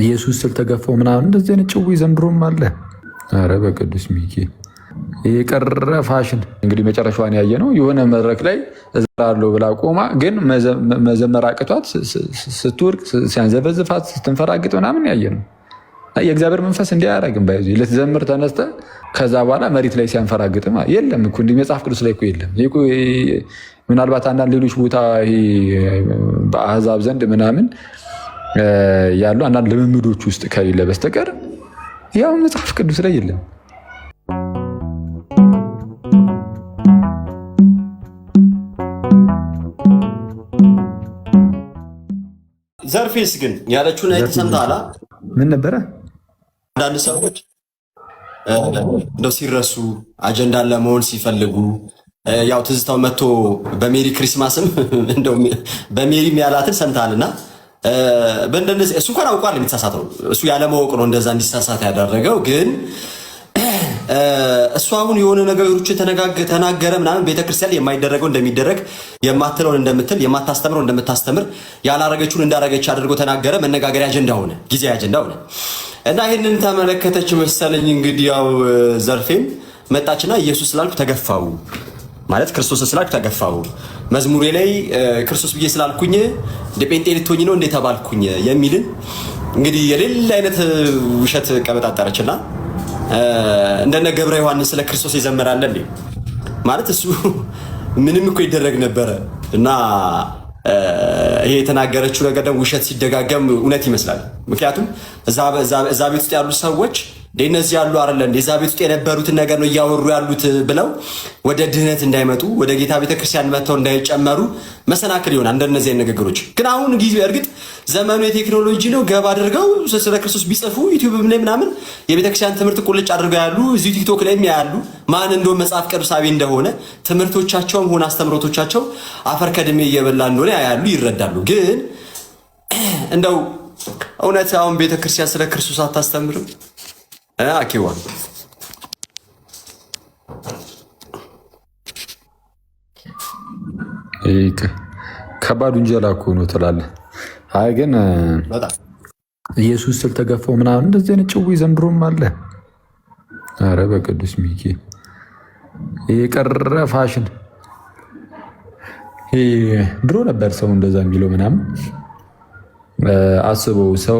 ኢየሱስ ስለተገፋው ምናምን እንደዚህ አይነት ጭዊ ዘንድሮም አለ። አረ በቅዱስ ሚኪ የቀረ ፋሽን እንግዲህ መጨረሻዋን ያየ ነው። የሆነ መድረክ ላይ እዘራለሁ ብላ ቆማ ግን መዘመር አቅቷት ስትወርቅ ሲያንዘበዝፋት ስትንፈራግጥ ምናምን ያየ ነው። የእግዚአብሔር መንፈስ እንዲህ አያደርግም። ባይዙ ልትዘምር ተነስተ ከዛ በኋላ መሬት ላይ ሲያንፈራግጥ የለም እኮ እንዲህ መጽሐፍ ቅዱስ ላይ እኮ የለም። ምናልባት አንዳንድ ሌሎች ቦታ በአህዛብ ዘንድ ምናምን ያሉ አንዳንድ ልምምዶች ውስጥ ከሌለ በስተቀር ያው መጽሐፍ ቅዱስ ላይ የለም። ዘርፌስ ግን ያለችውን አይተህ ሰምተሃል? ምን ነበረ? አንዳንድ ሰዎች እንደው ሲረሱ አጀንዳን ለመሆን ሲፈልጉ ያው ትዝታው መጥቶ በሜሪ ክሪስማስም እንደው በሜሪም ያላትን ሰምተሃልና በእንደነዚህ እሱ እንኳን አውቋል የሚተሳሳተው እሱ ያለማወቅ ነው እንደዛ እንዲሳሳት ያደረገው። ግን እሱ አሁን የሆነ ነገሮችን ተናገረ ምናምን ቤተክርስቲያን የማይደረገው እንደሚደረግ የማትለውን እንደምትል የማታስተምረው እንደምታስተምር ያላረገችውን እንዳረገች አድርጎ ተናገረ። መነጋገሪያ አጀንዳ ሆነ፣ ጊዜ አጀንዳ ሆነ እና ይህንን ተመለከተች መሰለኝ እንግዲህ ያው ዘርፌም መጣችና ኢየሱስ ስላልኩ ተገፋው ማለት ክርስቶስ ስላልኩ ተገፋው መዝሙሬ ላይ ክርስቶስ ብዬ ስላልኩኝ እንደ ጴንጤ ልትሆኝ ነው እንደ ተባልኩኝ የሚልን እንግዲህ የሌላ አይነት ውሸት ቀበጣጠረችና እንደነ ገብረ ዮሐንስ ስለ ክርስቶስ ይዘመራል እንዴ ማለት እሱ ምንም እኮ ይደረግ ነበረ እና ይሄ የተናገረችው ነገር ደግሞ ውሸት ሲደጋገም እውነት ይመስላል። ምክንያቱም እዛ ቤት ውስጥ ያሉ ሰዎች እነዚህ ያሉ አይደለም እንደዛ ቤት ውስጥ የነበሩትን ነገር ነው እያወሩ ያሉት ብለው ወደ ድህነት እንዳይመጡ ወደ ጌታ ቤተክርስቲያን መጥተው እንዳይጨመሩ መሰናክል ይሆናል እንደነዚህ አይነት ነገሮች። ግን አሁን ጊዜ እርግጥ ዘመኑ የቴክኖሎጂ ነው። ገባ አድርገው ስለ ክርስቶስ ቢጽፉ ዩቲዩብ ላይ ምናምን የቤተክርስቲያን ትምህርት ቁልጭ አድርገው ያሉ እዚህ ቲክቶክ ላይም ያሉ ማን እንደው መጽሐፍ ቅዱሳዊ እንደሆነ ትምህርቶቻቸውም ሆነ አስተምሮቶቻቸው አፈር ከድሜ እየበላ እንደሆነ ያሉ ይረዳሉ። ግን እንደው እውነት አሁን ቤተክርስቲያን ስለ ክርስቶስ አታስተምርም? አኪዋ ከባድ ውንጀላ እኮ ነው ትላለህ። አይ ግን ኢየሱስ ስለተገፋው ምናምን እንደዚህ አይነት ጭዊ ዘንድሮም አለ። አረ በቅዱስ ሚኪ የቀረ ፋሽን ድሮ ነበር ሰው እንደዛ የሚለው ምናምን አስበው። ሰው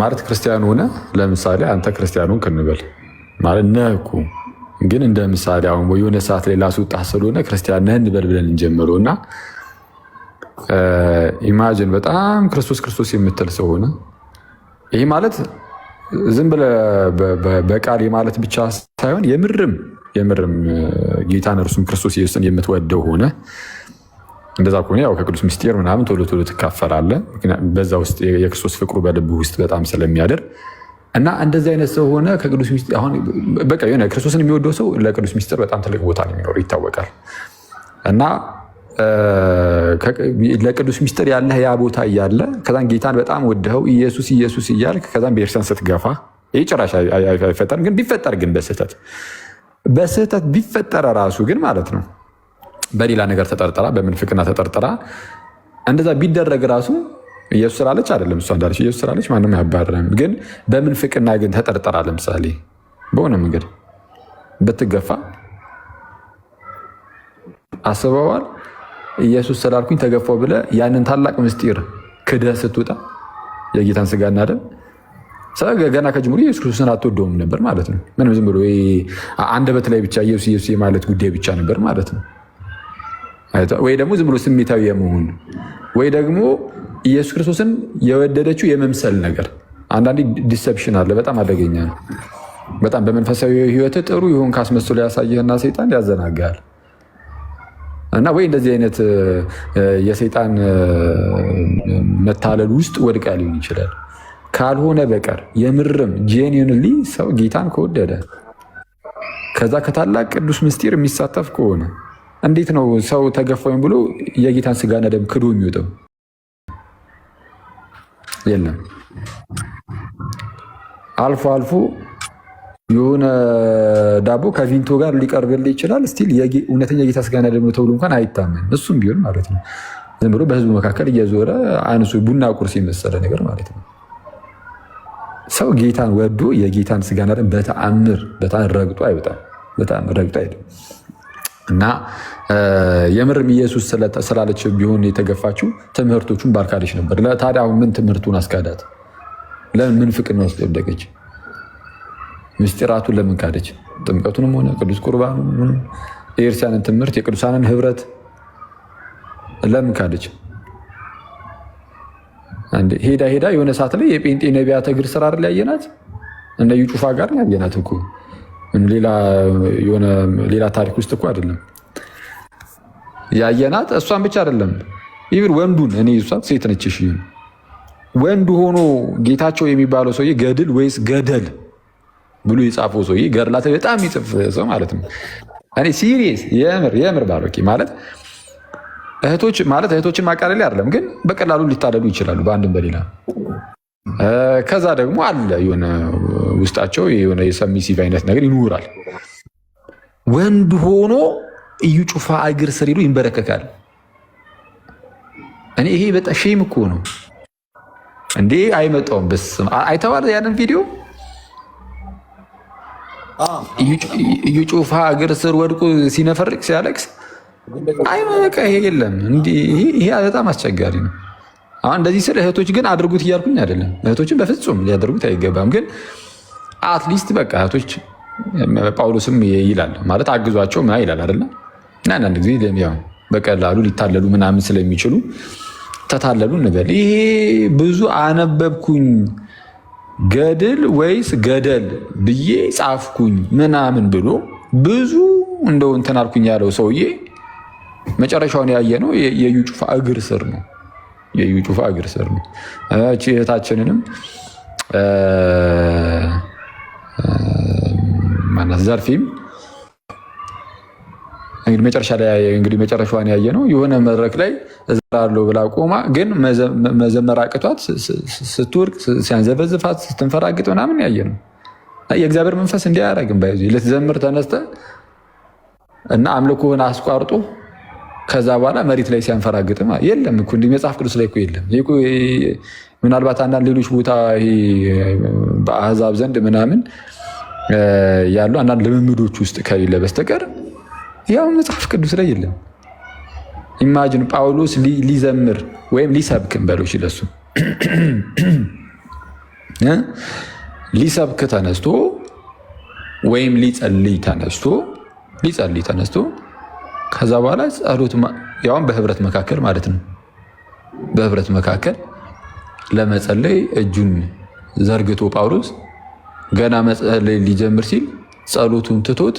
ማለት ክርስቲያን ሆነ ለምሳሌ አንተ ክርስቲያኑን ክንበል ማለት ነህ እኮ ግን እንደ ምሳሌ አሁን የሆነ ሰዓት ላይ ላስወጣህ ስለሆነ ክርስቲያን ነህ እንበል ብለን እንጀምረው እና ኢማጂን በጣም ክርስቶስ የምትል ሰው ሆነ። ይህ ማለት ዝም ብለህ በቃል ማለት ብቻ ሳይሆን የምርም ጌታን እርሱም ክርስቶስ ኢየሱስን የምትወደው ሆነ እንደዛ ከሆነ ያው ከቅዱስ ምስጢር ምናምን ቶሎ ትካፈላለህ። በዛ ውስጥ የክርስቶስ ፍቅሩ በልብ ውስጥ በጣም ስለሚያደር እና እንደዚህ አይነት ሰው ሆነ ከቅዱስ ምስጢር አሁን በቃ የሆነ ክርስቶስን የሚወደው ሰው ለቅዱስ ምስጢር በጣም ትልቅ ቦታ ነው የሚኖረው ይታወቃል። እና ለቅዱስ ምስጢር ያለህ ያ ቦታ እያለ ከዛን ጌታን በጣም ወደኸው ኢየሱስ እያልክ ከዛን ቤተክርስቲያን ስትገፋ ይህ ጭራሽ አይፈጠርም። ግን ቢፈጠር ግን በስህተት ቢፈጠረ ራሱ ግን ማለት ነው በሌላ ነገር ተጠርጥራ በምንፍቅና ተጠርጥራ እንደዛ ቢደረግ ራሱ ኢየሱስ ስላለች አይደለም እሷ እንዳለች ኢየሱስ ስላለች ማንም አያባርም። ግን በምንፍቅና ግን ተጠርጥራ ለምሳሌ በሆነ መንገድ ብትገፋ አስበዋል። ኢየሱስ ስላልኩኝ ተገፋው ብለህ ያንን ታላቅ ምስጢር ክደህ ስትወጣ የጌታን ስጋና ደም ገና ከጅምሩ ኢየሱስ ክርስቶስን አትወደውም ነበር ማለት ነው። ምንም ዝም ብሎ አንደበት ላይ ብቻ ኢየሱስ የማለት ጉዳይ ብቻ ነበር ማለት ነው። ወይ ደግሞ ዝም ብሎ ስሜታዊ የመሆን ወይ ደግሞ ኢየሱስ ክርስቶስን የወደደችው የመምሰል ነገር። አንዳንዴ ዲሰፕሽን አለ፣ በጣም አደገኛ ነው። በጣም በመንፈሳዊ ህይወት ጥሩ ይሁን ካስመስሎ ያሳየህና ሰይጣን ያዘናጋል። እና ወይ እንደዚህ አይነት የሰይጣን መታለል ውስጥ ወድቃ ሊሆን ይችላል። ካልሆነ በቀር የምርም ጄኒዩንሊ ሰው ጌታን ከወደደ ከዛ ከታላቅ ቅዱስ ምስጢር የሚሳተፍ ከሆነ እንዴት ነው ሰው ተገፋኝ ብሎ የጌታን ስጋና ደም ክዶ የሚወጣው? የለም። አልፎ የሆነ ዳቦ ከቪንቶ ጋር ሊቀርብልህ ይችላል። ስቲል እውነተኛ የጌታ ስጋና ደም ነው ተብሎ እንኳን አይታመን። እሱም ቢሆን ማለት ነው ዝም ብሎ በህዝቡ መካከል እየዞረ አንሱ ቡና ቁርስ የመሰለ ነገር ማለት ነው። ሰው ጌታን ወዶ የጌታን ስጋና ደም በተአምር ረግጦ አይወጣም። በጣም ረግጦ አይደለም። እና የምርም ኢየሱስ ስላለች ቢሆን የተገፋችው ትምህርቶቹን ባርካለች ነበር። ታዲያ አሁን ምን ትምህርቱን አስካዳት? ለምን ምን ፍቅር ውስጥ ወደቀች? ምስጢራቱን ለምን ካደች? ጥምቀቱንም ሆነ ቅዱስ ቁርባኑን የኤርሲያንን ትምህርት የቅዱሳንን ህብረት ለምን ካደች? ሄዳ የሆነ ሰዓት ላይ የጴንጤ ነቢያት እግር ስራ አይደል ያየናት? እነ እዩ ጩፋ ጋር ያየናት እኮ ሌላ ታሪክ ውስጥ እኮ አይደለም ያየናት። እሷን ብቻ አይደለም ይብር ወንዱን እኔ እሷ ሴት ነች። እሺ ወንዱ ሆኖ ጌታቸው የሚባለው ሰውዬ ገድል ወይስ ገደል ብሎ የጻፈው ሰውዬ ገድላት በጣም ይጽፍ ሰው ማለት ነው። እኔ ሲሪየስ የምር ባሮኪ ማለት እህቶችን ማቃለል አይደለም፣ ግን በቀላሉ ሊታለሉ ይችላሉ በአንድም በሌላ። ከዛ ደግሞ አለ የሆነ ውስጣቸው የሆነ የሰሚሲቭ አይነት ነገር ይኖራል። ወንድ ሆኖ እዩ ጩፋ እግር ስር ሄዶ ይንበረከካል። እኔ ይሄ በጣም ሼም እኮ ነው እንዴ! አይመጣውም። በስመ አብ አይተዋል ያንን ቪዲዮ። እዩ ጩፋ እግር ስር ወድቆ ሲነፈርቅ ሲያለቅስ በቃ ይሄ የለም። ይሄ በጣም አስቸጋሪ ነው። አሁን እንደዚህ ስል እህቶች ግን አድርጉት እያልኩኝ አይደለም። እህቶችን በፍጹም ሊያደርጉት አይገባም። ግን አትሊስት በቃ እህቶች ጳውሎስም ይላል ማለት አግዟቸው ይላል አይደለ? እና አንዳንድ ጊዜ በቀላሉ ሊታለሉ ምናምን ስለሚችሉ ተታለሉ እንበል። ይሄ ብዙ አነበብኩኝ ገድል ወይስ ገደል ብዬ ጻፍኩኝ ምናምን ብሎ ብዙ እንደው እንትን አልኩኝ ያለው ሰውዬ መጨረሻውን ያየ ነው የዩ ጩፋ እግር ስር ነው። የዩ ጩፋ እግር ስር ነው። እቺ እህታችንንም ማናት ዘርፊም እንግዲህ መጨረሻዋን ያየ ነው። የሆነ መድረክ ላይ እዘራለሁ ብላ ቆማ ግን መዘመር አቅቷት ስትወርቅ ሲያንዘበዝፋት ስትንፈራግጥ ምናምን ያየ ነው። የእግዚአብሔር መንፈስ እንዲህ አያደርግም። ልትዘምር ተነስተ እና አምልኮህን አስቋርጦ ከዛ በኋላ መሬት ላይ ሲያንፈራግጥ የለም እኮ እንዲህ መጽሐፍ ቅዱስ ላይ እኮ የለም። ምናልባት አንዳንድ ሌሎች ቦታ በአህዛብ ዘንድ ምናምን ያሉ አንዳንድ ልምምዶች ውስጥ ከሌለ በስተቀር ያው መጽሐፍ ቅዱስ ላይ የለም። ኢማጂን ጳውሎስ ሊዘምር ወይም ሊሰብክ በሎች ለሱ ሊሰብክ ተነስቶ ወይም ሊጸልይ ተነስቶ ከዛ በኋላ ጸሎት ያውም በህብረት መካከል ማለት ነው። በህብረት መካከል ለመጸለይ እጁን ዘርግቶ ጳውሎስ ገና መጸለይ ሊጀምር ሲል ጸሎቱን ትቶት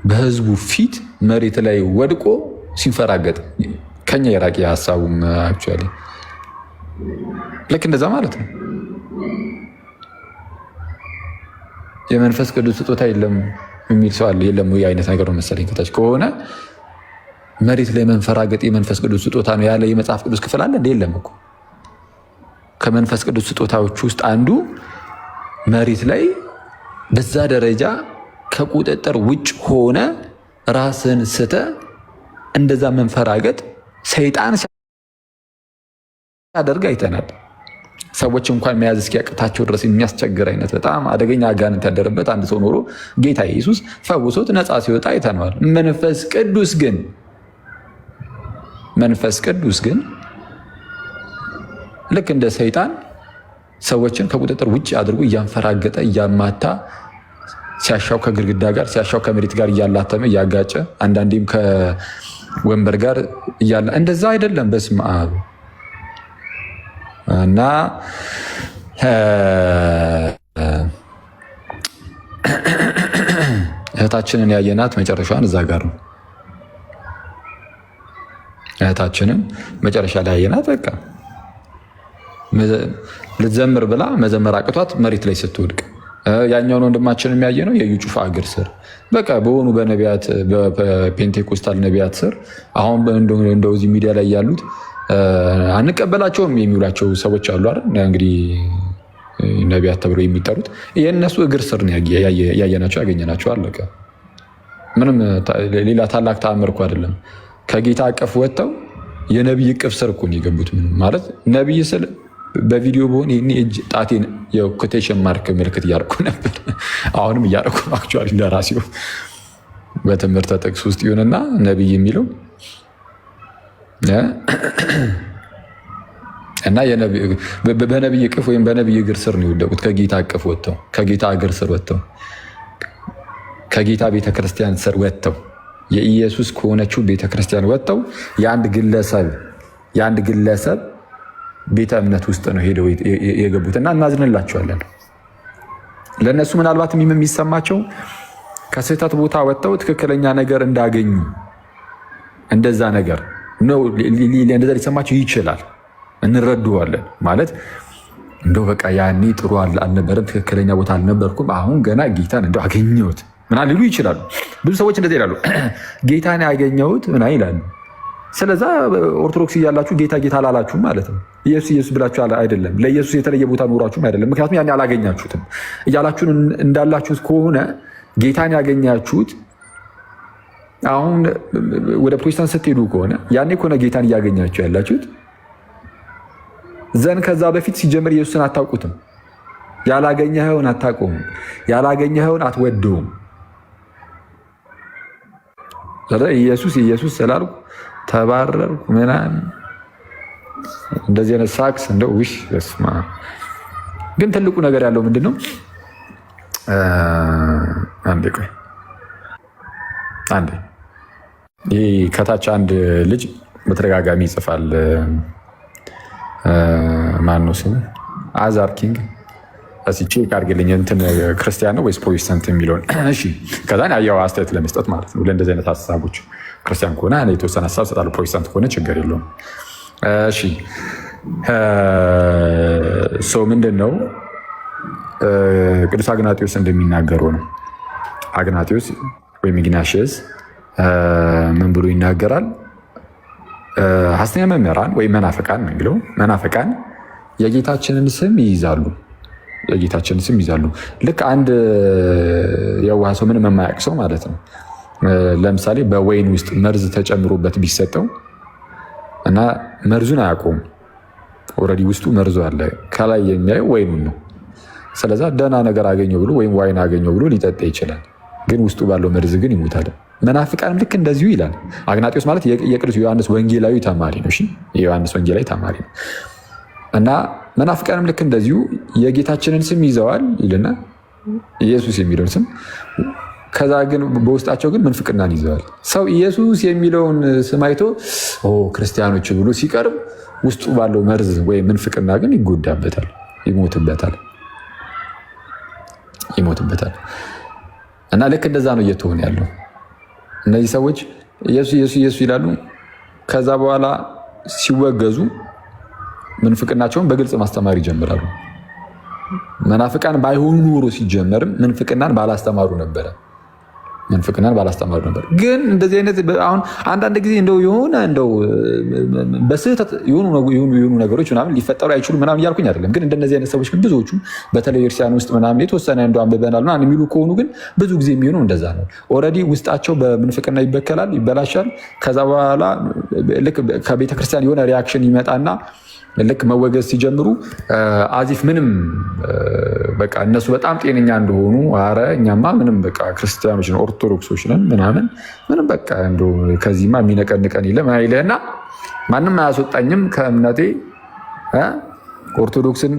በህዝቡ ፊት መሬት ላይ ወድቆ ሲንፈራገጥ ከኛ የራቂ ሀሳቡም አክቹዋሊ ልክ እንደዛ ማለት ነው። የመንፈስ ቅዱስ ስጦታ የለም የሚል ሰው አለ። የለም ወይ አይነት ነገር ነው መሰለኝ። ከታች ከሆነ መሬት ላይ መንፈራገጥ የመንፈስ ቅዱስ ስጦታ ነው ያለ የመጽሐፍ ቅዱስ ክፍል አለ እንዴ? የለም እኮ። ከመንፈስ ቅዱስ ስጦታዎች ውስጥ አንዱ መሬት ላይ በዛ ደረጃ ከቁጥጥር ውጭ ሆነ ራስን ስተ እንደዛ መንፈራገጥ ሰይጣን ሲያደርግ አይተናል። ሰዎች እንኳን መያዝ እስኪያቅታቸው ድረስ የሚያስቸግር አይነት በጣም አደገኛ አጋንንት ያደረበት አንድ ሰው ኖሮ ጌታ ኢየሱስ ፈውሶት ነፃ ሲወጣ አይተነዋል። መንፈስ ቅዱስ ግን ልክ እንደ ሰይጣን ሰዎችን ከቁጥጥር ውጭ አድርጎ እያንፈራገጠ እያማታ ሲያሻው ከግድግዳ ጋር ሲያሻው ከመሬት ጋር እያላተመ እያጋጨ አንዳንዴም ከወንበር ጋር እያላ እንደዛ አይደለም። በስመ አብ እና እህታችንን ያየናት መጨረሻዋን እዛ ጋር ነው። እህታችንን መጨረሻ ላይ ያየናት በቃ ልትዘምር ብላ መዘመር አቅቷት መሬት ላይ ስትወድቅ፣ ያኛውን ወንድማችን የሚያየ ነው የዩ ጩፋ እግር ስር በቃ በሆኑ በነቢያት በፔንቴኮስታል ነቢያት ስር አሁን እንደዚህ ሚዲያ ላይ ያሉት አንቀበላቸውም የሚውላቸው ሰዎች አሉ አይደል? እንግዲህ ነቢያት ተብለው የሚጠሩት የእነሱ እግር ስር ነው ያየናቸው ያገኘናቸው። አለቀ። ምንም ሌላ ታላቅ ተአምር እኮ አይደለም። ከጌታ አቀፍ ወጥተው የነቢይ እቅፍ ስር እኮ ነው የገቡት። ምንም ማለት ነቢይ ስል በቪዲዮ በሆን ይህኔ እጅ ጣቴን የኮቴሽን ማርክ ምልክት እያደረኩ ነበር። አሁንም እያደረኩ ነው። አክቹዋሊ እንደራሴው በትምህርተ ጥቅስ ውስጥ ይሁንና ነቢይ የሚለው እና በነቢይ እቅፍ ወይም በነቢይ እግር ስር ነው የወደቁት። ከጌታ እቅፍ ወጥተው፣ ከጌታ እግር ስር ወጥተው፣ ከጌታ ቤተክርስቲያን ስር ወጥተው፣ የኢየሱስ ከሆነችው ቤተክርስቲያን ወጥተው የአንድ ግለሰብ ቤተ እምነት ውስጥ ነው ሄደው የገቡት እና እናዝንላቸዋለን። ለእነሱ ምናልባት የሚሰማቸው ከስህተት ቦታ ወጥተው ትክክለኛ ነገር እንዳገኙ እንደዛ ነገር ነው። እንደዛ ሊሰማቸው ይችላል። እንረዱዋለን። ማለት እንደው በቃ ያኔ ጥሩ አልነበረም፣ ትክክለኛ ቦታ አልነበርኩም፣ አሁን ገና ጌታን እንደው አገኘሁት ምናምን ሊሉ ይችላሉ። ብዙ ሰዎች እንደዚህ ይላሉ። ጌታን ያገኘሁት ምናምን ይላሉ። ስለዛ ኦርቶዶክስ እያላችሁ ጌታ ጌታ አላላችሁም ማለት ነው። ኢየሱስ ኢየሱስ ብላችሁ አይደለም፣ ለኢየሱስ የተለየ ቦታ ኖራችሁም አይደለም። ምክንያቱም ያኔ አላገኛችሁትም። እያላችሁን እንዳላችሁት ከሆነ ጌታን ያገኛችሁት አሁን ወደ ፕሮቴስታንት ስትሄዱ ከሆነ ያኔ ከሆነ ጌታን እያገኛችሁ ያላችሁት ዘን ከዛ በፊት ሲጀምር ኢየሱስን አታውቁትም። ያላገኘኸውን አታውቀውም። ያላገኘኸውን አትወደውም። ኢየሱስ ኢየሱስ ስላልኩ ተባረርኩ ምናምን እንደዚህ አይነት ሳክስ እንደው ውሽ በስማ። ግን ትልቁ ነገር ያለው ምንድን ነው? አንዴ ይህ ከታች አንድ ልጅ በተደጋጋሚ ይጽፋል። ማን ነው ስሙ? አዛር ኪንግ ቼክ አድርግልኝ፣ እንትን ክርስቲያን ነው ወይስ ፕሮቴስታንት የሚለውን። እሺ ከዛ ያው አስተያየት ለመስጠት ማለት ነው ለእንደዚህ አይነት ሀሳቦች። ክርስቲያን ከሆነ የተወሰነ ሀሳብ እሰጣለሁ፣ ፕሮቴስታንት ከሆነ ችግር የለውም። እሺ ሰው ምንድን ነው ቅዱስ አግናጢዎስ እንደሚናገረው ነው። አግናጢዎስ ወይም ኢግናሽየስ ምን ብሎ ይናገራል? ሐሰተኛ መምህራን ወይም መናፍቃን ነው የሚለው። መናፍቃን የጌታችንን ስም ይይዛሉ። የጌታችንን ስም ይይዛሉ። ልክ አንድ የዋህ ሰው ምንም የማያውቅ ሰው ማለት ነው። ለምሳሌ በወይን ውስጥ መርዝ ተጨምሮበት ቢሰጠው እና መርዙን አያውቀውም። ኦልሬዲ ውስጡ መርዙ አለ። ከላይ የሚያየው ወይኑን ነው። ስለዛ ደህና ነገር አገኘው ብሎ ወይም ዋይን አገኘው ብሎ ሊጠጣ ይችላል። ግን ውስጡ ባለው መርዝ ግን ይሞታል። መናፍቃንም ልክ እንደዚሁ ይላል። አግናጢዎስ ማለት የቅዱስ ዮሐንስ ወንጌላዊ ተማሪ ነው። የዮሐንስ ወንጌላዊ ተማሪ ነው እና መናፍቃንም ልክ እንደዚሁ የጌታችንን ስም ይዘዋል ይልና ኢየሱስ የሚለውን ስም፣ ከዛ ግን በውስጣቸው ግን ምንፍቅናን ይዘዋል። ሰው ኢየሱስ የሚለውን ስም አይቶ ክርስቲያኖች ብሎ ሲቀርብ ውስጡ ባለው መርዝ ወይም ምንፍቅና ግን ይጎዳበታል፣ ይሞትበታል። እና ልክ እንደዛ ነው እየተሆነ ያለው። እነዚህ ሰዎች ኢየሱስ ኢየሱስ ኢየሱስ ይላሉ። ከዛ በኋላ ሲወገዙ ምንፍቅናቸውን በግልጽ ማስተማር ይጀምራሉ። መናፍቃን ባይሆኑ ኖሮ ሲጀመርም ምንፍቅናን ባላስተማሩ ነበረ። ግን እንደዚህ አይነት አሁን አንዳንድ ጊዜ እንደው በስህተት የሆኑ ነገሮች ምናምን ሊፈጠሩ አይችሉም ምናምን እያልኩኝ አይደለም። ግን እንደነዚህ አይነት ሰዎች ግን ብዙዎቹ በተለይ ክርስቲያን ውስጥ ምናምን የተወሰነ እንደው አንብበናል ምናምን የሚሉ ከሆኑ ግን ብዙ ጊዜ የሚሆነው እንደዛ ነው። ኦልሬዲ ውስጣቸው በምንፍቅና ይበከላል፣ ይበላሻል። ከዛ በኋላ ልክ ከቤተክርስቲያን የሆነ ሪያክሽን ይመጣና ልክ መወገዝ ሲጀምሩ አዚፍ ምንም በቃ እነሱ በጣም ጤነኛ እንደሆኑ፣ አረ እኛማ ምንም በቃ ክርስቲያኖች ነን ኦርቶዶክሶች ነን ምናምን ምንም በቃ እንደው ከዚህማ የሚነቀንቀን የለም አይለና ማንም አያስወጣኝም ከእምነቴ ኦርቶዶክስን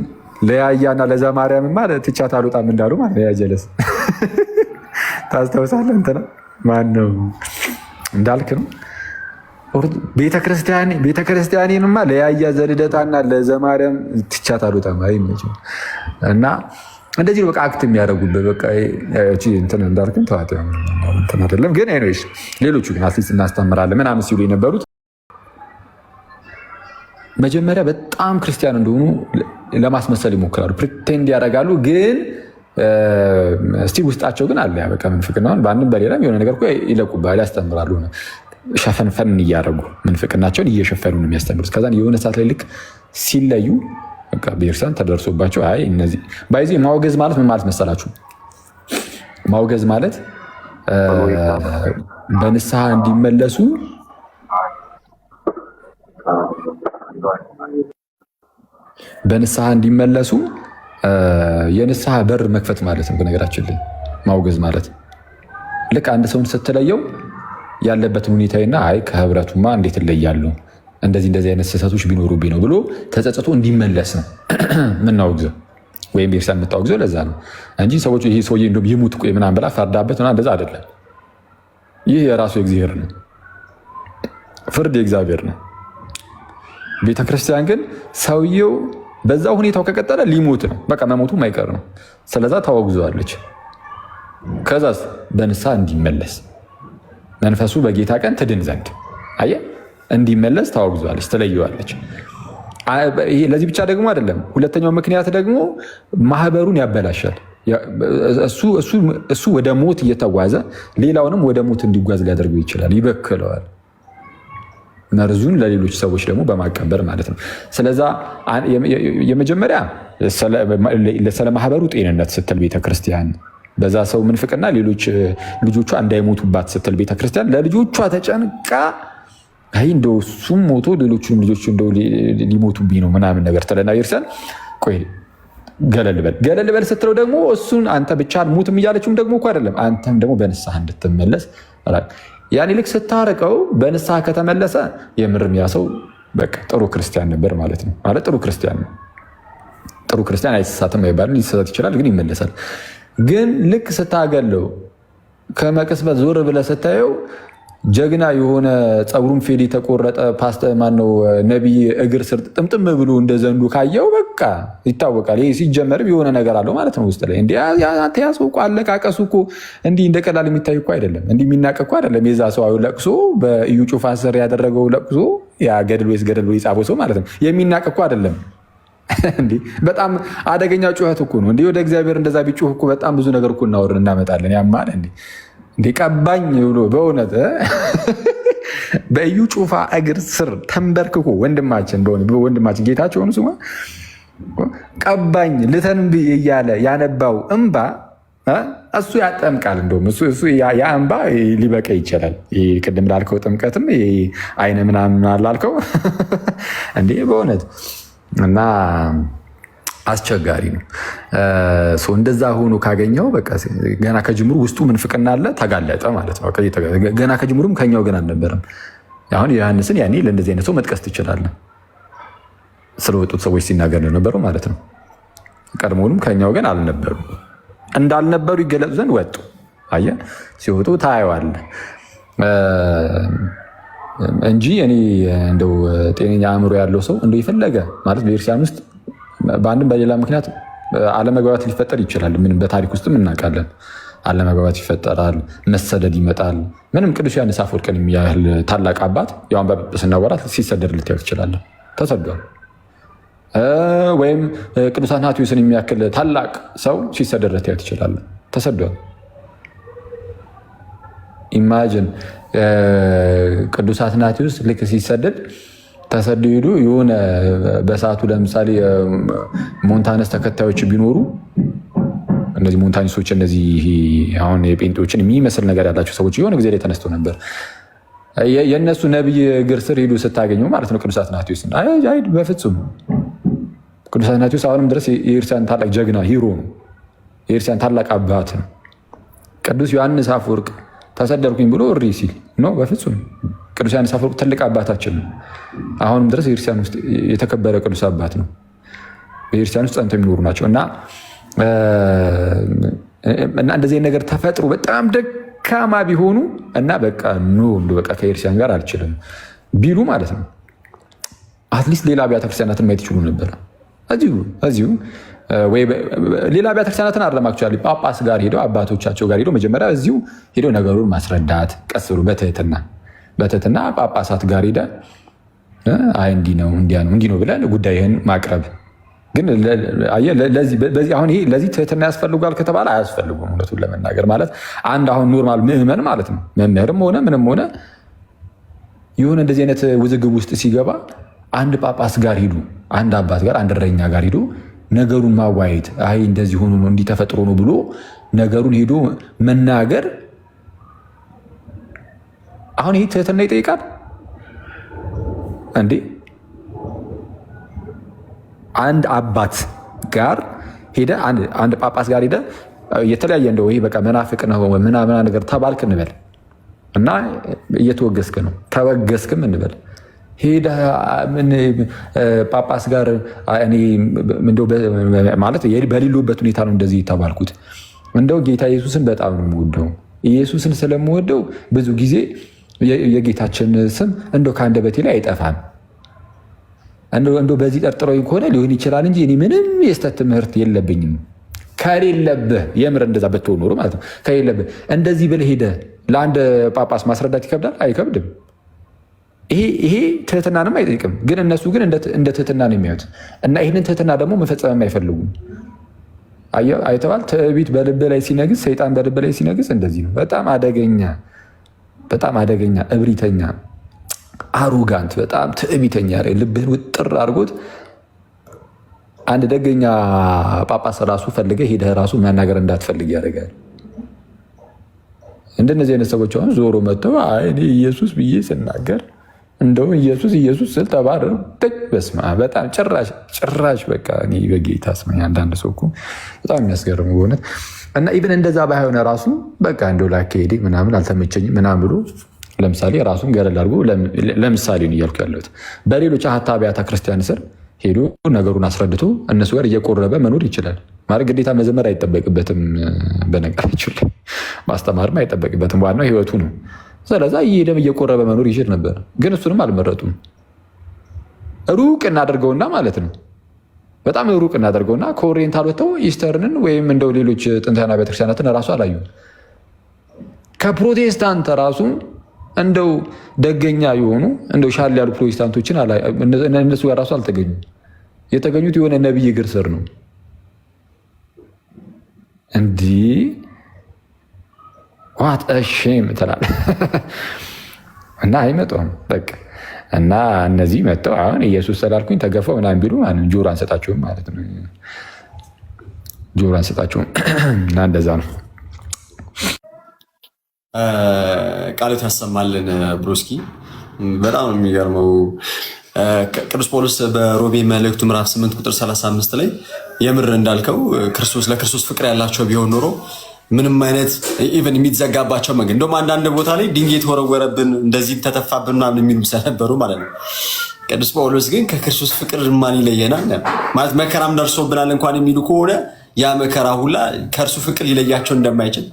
ለያያና ለዘማርያምማ ትቻት አልወጣም እንዳሉ ማለት ነው። ያጀለስ ታስታውሳለህ? እንትና ማነው እንዳልክ ነው ቤተክርስቲያኔንማ ለያያ ዘልደታና ለዘማርያም ትቻት አልወጣም አይመችም። እና እንደዚህ በቃ አክት የሚያደርጉበት በቃ እንትን እንዳልክም ተዋት እንትን አይደለም። ግን ኤኒዌይስ ሌሎቹ ግን አትሊስት እናስተምራለን ምናምን ሲሉ የነበሩት መጀመሪያ በጣም ክርስቲያን እንደሆኑ ለማስመሰል ይሞክራሉ፣ ፕሪቴንድ ያደርጋሉ። ግን እስቲ ውስጣቸው ግን አለ በቃ ምንፍቅናውን በአንድም በሌላም የሆነ ነገር ይለቁባል፣ ያስተምራሉ። ሸፈንፈን እያደረጉ ምንፍቅናቸውን እየሸፈኑ ነው የሚያስተምሩት። ከዛ የሆነ ሰዓት ላይ ልክ ሲለዩ ቤርሳን ተደርሶባቸው አይ እነዚህ ባይዚ ማውገዝ ማለት ምን ማለት መሰላችሁ? ማውገዝ ማለት በንስሐ እንዲመለሱ በንስሐ እንዲመለሱ የንስሐ በር መክፈት ማለት ነው። በነገራችን ላይ ማውገዝ ማለት ልክ አንድ ሰውን ስትለየው ያለበትን ሁኔታና አይ ከህብረቱማ እንዴት እለያለሁ እንደዚህ አይነት ስህተቶች ቢኖሩብኝ ነው ብሎ ተጸጽቶ እንዲመለስ ነው ምናወግዘው ወይም ቤተክርስቲያን የምታወግዘው ለዛ ነው እንጂ ሰዎች ይሄ ሰውዬ እንደውም ይሙት ቆይ ምናምን ብላ ፈርዳበት ምናምን እንደዛ አይደለም። ይህ የራሱ የእግዚአብሔር ነው፣ ፍርድ የእግዚአብሔር ነው። ቤተክርስቲያን ግን ሰውየው በዛው ሁኔታው ከቀጠለ ሊሞት ነው፣ በቃ መሞቱ ማይቀር ነው። ስለዛ ታወግዘዋለች። ከዛስ በንስሐ እንዲመለስ መንፈሱ በጌታ ቀን ትድን ዘንድ አየህ እንዲመለስ ታወግዘዋለች፣ ትለየዋለች። ለዚህ ብቻ ደግሞ አይደለም። ሁለተኛው ምክንያት ደግሞ ማህበሩን ያበላሻል። እሱ ወደ ሞት እየተጓዘ ሌላውንም ወደ ሞት እንዲጓዝ ሊያደርገው ይችላል፣ ይበክለዋል። መርዙን ለሌሎች ሰዎች ደግሞ በማቀበር ማለት ነው። ስለዛ የመጀመሪያ ስለ ማህበሩ ጤንነት ስትል ቤተክርስቲያን በዛ ሰው ምንፍቅና ሌሎች ልጆቿ እንዳይሞቱባት ስትል ቤተክርስቲያን ለልጆቿ ተጨንቃ አይ እንደው እሱም ሞቶ ሌሎቹንም ልጆች እንደው ሊሞቱብኝ ነው ምናምን ነገር ትለና ቤተክርስቲያን ቆይ ገለል በል ስትለው ደግሞ እሱን አንተ ብቻ ሙትም እያለችውም ደግሞ እኮ አይደለም አንተም ደግሞ በንስሐ እንድትመለስ ያኔ ልክ ስታረቀው በንስሐ ከተመለሰ የምርም ያ ሰው በቃ ጥሩ ክርስቲያን ነበር ማለት ነው። ማለት ጥሩ ክርስቲያን ነው። ጥሩ ክርስቲያን አይሳሳትም አይባልም፣ ሊሳሳት ይችላል ግን ይመለሳል። ግን ልክ ስታገለው ከመቅስበት ዞር ብለህ ስታየው ጀግና የሆነ ፀጉሩን ፌድ የተቆረጠ ፓስተር ማነው ነቢይ እግር ስር ጥምጥም ብሎ እንደ ዘንዱ ካየው በቃ ይታወቃል። ይሄ ሲጀመርም የሆነ ነገር አለው ማለት ነው ውስጥ ላይ። እንዲ ያሰው እኮ አለቃቀሱ እኮ እንዲህ እንደ ቀላል የሚታይ እኮ አይደለም፣ እንዲህ የሚናቅ እኮ አይደለም። የዛ ሰው ለቅሶ በእዩ ጩፋ ስር ያደረገው ለቅሶ ያ ገድል ወይስ ገደል ብሎ የጻፈው ሰው ማለት ነው የሚናቅ እኮ አይደለም። እንዲህ በጣም አደገኛ ጩኸት እኮ ነው። እንዲህ ወደ እግዚአብሔር እንደዛ ቢጮህ እኮ በጣም ብዙ ነገር እኮ እናመጣለን። ያማል እንዴ ቀባኝ ብሎ በእውነት በእዩ ጩፋ እግር ስር ተንበርክኮ ወንድማችን ጌታቸው ሆኑ ስማ ቀባኝ ልተንብ እያለ ያነባው እንባ እሱ ያጠምቃል። እንደውም እሱ ያ እንባ ሊበቃ ይችላል። ቅድም ላልከው ጥምቀትም አይነ ምናምን ላልከው እንዴ በእውነት እና አስቸጋሪ ነው። እንደዛ ሆኖ ካገኘው በቃ ገና ከጅምሩ ውስጡ ምንፍቅና አለ ተጋለጠ ማለት ነው። ገና ከጅምሩም ከኛው ግን አልነበረም። አሁን ዮሐንስን ያኔ ለእንደዚህ አይነት ሰው መጥቀስ ትችላለህ። ስለወጡት ሰዎች ሲናገር ነበረው ማለት ነው። ቀድሞውንም ከኛው ግን አልነበሩ እንዳልነበሩ ይገለጹ ዘንድ ወጡ። አየህ ሲወጡ ታየዋለህ እንጂ እኔ እንደው ጤነኛ አእምሮ ያለው ሰው እንደው የፈለገ ማለት በቤተክርስቲያን ውስጥ በአንድም በሌላ ምክንያት አለመግባባት ሊፈጠር ይችላል። ምንም በታሪክ ውስጥም እናውቃለን። አለመግባባት ይፈጠራል፣ መሰደድ ይመጣል። ምንም ቅዱስ ዮሐንስ አፈወርቅን የሚያህል ታላቅ አባት ያው በጵጵስና ወራት ሲሰደድ ልታየው ትችላለህ። ተሰዷል። ወይም ቅዱስ አትናቴዎስን የሚያክል ታላቅ ሰው ሲሰደድ ልታየው ትችላለህ። ተሰዷል። ኢማጅን ቅዱስ አትናቴዎስ ልክ ሲሰደድ ተሰደዱ የሆነ በሰዓቱ ለምሳሌ ሞንታነስ ተከታዮች ቢኖሩ እነዚህ ሞንታኒሶች እነዚህ አሁን የጴንጤዎችን የሚመስል ነገር ያላቸው ሰዎች የሆነ ጊዜ ላይ ተነስተው ነበር። የእነሱ ነቢይ እግር ስር ሄዱ ስታገኘው ማለት ነው ቅዱስ አትናቴዎስ በፍጹም ቅዱስ አትናቴዎስ አሁንም ድረስ የኤርትራን ታላቅ ጀግና ሂሮ ነው። የኤርትራን ታላቅ አባት ነው። ቅዱስ ዮሐንስ አፈወርቅ ተሰደድኩኝ ብሎ እሪ ሲል ነው በፍጹም። ቅዱስ ዮሐንስ አፈወርቅ ትልቅ አባታችን ነው። አሁንም ድረስ የክርስቲያን ውስጥ የተከበረ ቅዱስ አባት ነው። በክርስቲያን ውስጥ ጸንተው የሚኖሩ ናቸው እና እንደዚህ ነገር ተፈጥሮ በጣም ደካማ ቢሆኑ እና በቃ በቃ ከክርስቲያን ጋር አልችልም ቢሉ ማለት ነው አትሊስት ሌላ አብያተ ክርስቲያናትን ማየት ይችሉ ነበር። እዚሁ ወይ ሌላ አብያተ ክርስቲያናትን አረማክቸዋል። ጳጳስ ጋር ሄደው አባቶቻቸው ጋር ሄደው መጀመሪያ እዚሁ ሄደው ነገሩን ማስረዳት ቀስ ብሎ በትህትና ጳጳሳት ጋር ሄደ አይ እንዲህ ነው እንዲህ ነው ብለን ጉዳይህን ማቅረብ። ግን ለዚህ ትህትና ያስፈልጓል ከተባለ አያስፈልጉም። እውነቱን ለመናገር ማለት አንድ አሁን ኖርማል ምዕመን ማለት ነው መምህርም ሆነ ምንም ሆነ የሆነ እንደዚህ አይነት ውዝግብ ውስጥ ሲገባ አንድ ጳጳስ ጋር ሂዱ፣ አንድ አባት ጋር አንድ እረኛ ጋር ሂዱ ነገሩን ማዋየት አይ እንደዚህ ሆኖ ነው እንዲህ ተፈጥሮ ነው ብሎ ነገሩን ሄዶ መናገር። አሁን ይህ ትህትና ይጠይቃል እንዴ? አንድ አባት ጋር ሄደ አንድ ጳጳስ ጋር ሄደ የተለያየ እንደው ይሄ በቃ መናፍቅ ነው ምናምን ነገር ተባልክ እንበል እና እየተወገስክ ነው ተወገስክም እንበል ሄደ ጳጳስ ጋር እኔ እንደው ማለት በሌሉበት ሁኔታ ነው እንደዚህ ተባልኩት። እንደው ጌታ ኢየሱስን በጣም ነው የምወደው። ኢየሱስን ስለምወደው ብዙ ጊዜ የጌታችን ስም እንደው ከአንደበቴ ላይ አይጠፋም። እንደው በዚህ ጠርጥረውኝ ከሆነ ሊሆን ይችላል እንጂ እኔ ምንም የስተት ትምህርት የለብኝም። ከሌለብህ የምር እንደዛ ብትሆን ኖሮ ማለት ነው። ከሌለብህ እንደዚህ ብለህ ሄደህ ለአንድ ጳጳስ ማስረዳት ይከብዳል? አይከብድም። ይሄ ትህትናንም አይጠይቅም። ግን እነሱ ግን እንደ ትህትና ነው የሚያዩት እና ይህንን ትህትና ደግሞ መፈጸምም አይፈልጉም። አይተዋል። ትዕቢት በልብ ላይ ሲነግስ፣ ሰይጣን በልብ ላይ ሲነግስ እንደዚህ ነው። በጣም አደገኛ እብሪተኛ፣ አሮጋንት፣ በጣም ትዕቢተኛ ልብህን ውጥር አድርጎት አንድ ደገኛ ጳጳስ ራሱ ፈልገህ ሄደህ ራሱ መናገር እንዳትፈልግ ያደርጋል። እንደነዚህ አይነት ሰዎች አሁን ዞሮ መጥተው እኔ ኢየሱስ ብዬ ስናገር እንደውም ኢየሱስ ስል ተባረር በስመ አብ በጣም ጭራሽ በቃ እኔ በጌታ ስመኝ አንዳንድ ሰው እኮ በጣም የሚያስገርሙ በእውነት እና ኢቭን እንደዛ ባይሆነ ራሱ በቃ እንደው ላካሄዴ ምናምን አልተመቸኝም ምናምን ብሎ ለምሳሌ ራሱን ገለል አድርጎ ለምሳሌ ነው እያልኩ ያለሁት በሌሎች አሃት አብያተ ክርስቲያን ስር ሄዶ ነገሩን አስረድቶ እነሱ ጋር እየቆረበ መኖር ይችላል። ማለት ግዴታ መዘመር አይጠበቅበትም። በነገራችን ላይ ማስተማርም አይጠበቅበትም። ዋናው ህይወቱ ነው። ስለዛ እየሄደም እየቆረበ መኖር ይችል ነበር። ግን እሱንም አልመረጡም። ሩቅ እናደርገውና ማለት ነው በጣም ሩቅ እናደርገውና ከኦሪየንታል ወጥተው ኢስተርንን ወይም እንደው ሌሎች ጥንታውያን ቤተክርስቲያናትን ራሱ አላዩ። ከፕሮቴስታንት ራሱ እንደው ደገኛ የሆኑ እንደው ሻል ያሉ ፕሮቴስታንቶችን እነሱ ጋር ራሱ አልተገኙ። የተገኙት የሆነ ነቢይ እግር ስር ነው። እንዲህ ዋት ሼም ትላለህ እና አይመጣም በቃ እና እነዚህ መጥተው አሁን ኢየሱስ ስላልኩኝ ተገፈው ምናምን ቢሉ ጆሮ አንሰጣቸውም ማለት ነው። ጆሮ አንሰጣቸውም እና እንደዛ ነው። ቃሎት ያሰማልን ብሮስኪ። በጣም ነው የሚገርመው። ቅዱስ ጳውሎስ በሮሜ መልእክቱ ምዕራፍ 8 ቁጥር 35 ላይ የምር እንዳልከው ለክርስቶስ ፍቅር ያላቸው ቢሆን ኖሮ ምንም አይነት ኢቨን የሚዘጋባቸው መንገድ እንደውም አንዳንድ ቦታ ላይ ድንጋይ ተወረወረብን እንደዚህ ተተፋብን ምናምን የሚሉ ስለነበሩ ማለት ነው። ቅዱስ ጳውሎስ ግን ከክርስቶስ ፍቅር ማን ይለየናል ማለት መከራም ደርሶብናል እንኳን የሚሉ ከሆነ ያ መከራ ሁላ ከእርሱ ፍቅር ሊለያቸው እንደማይችል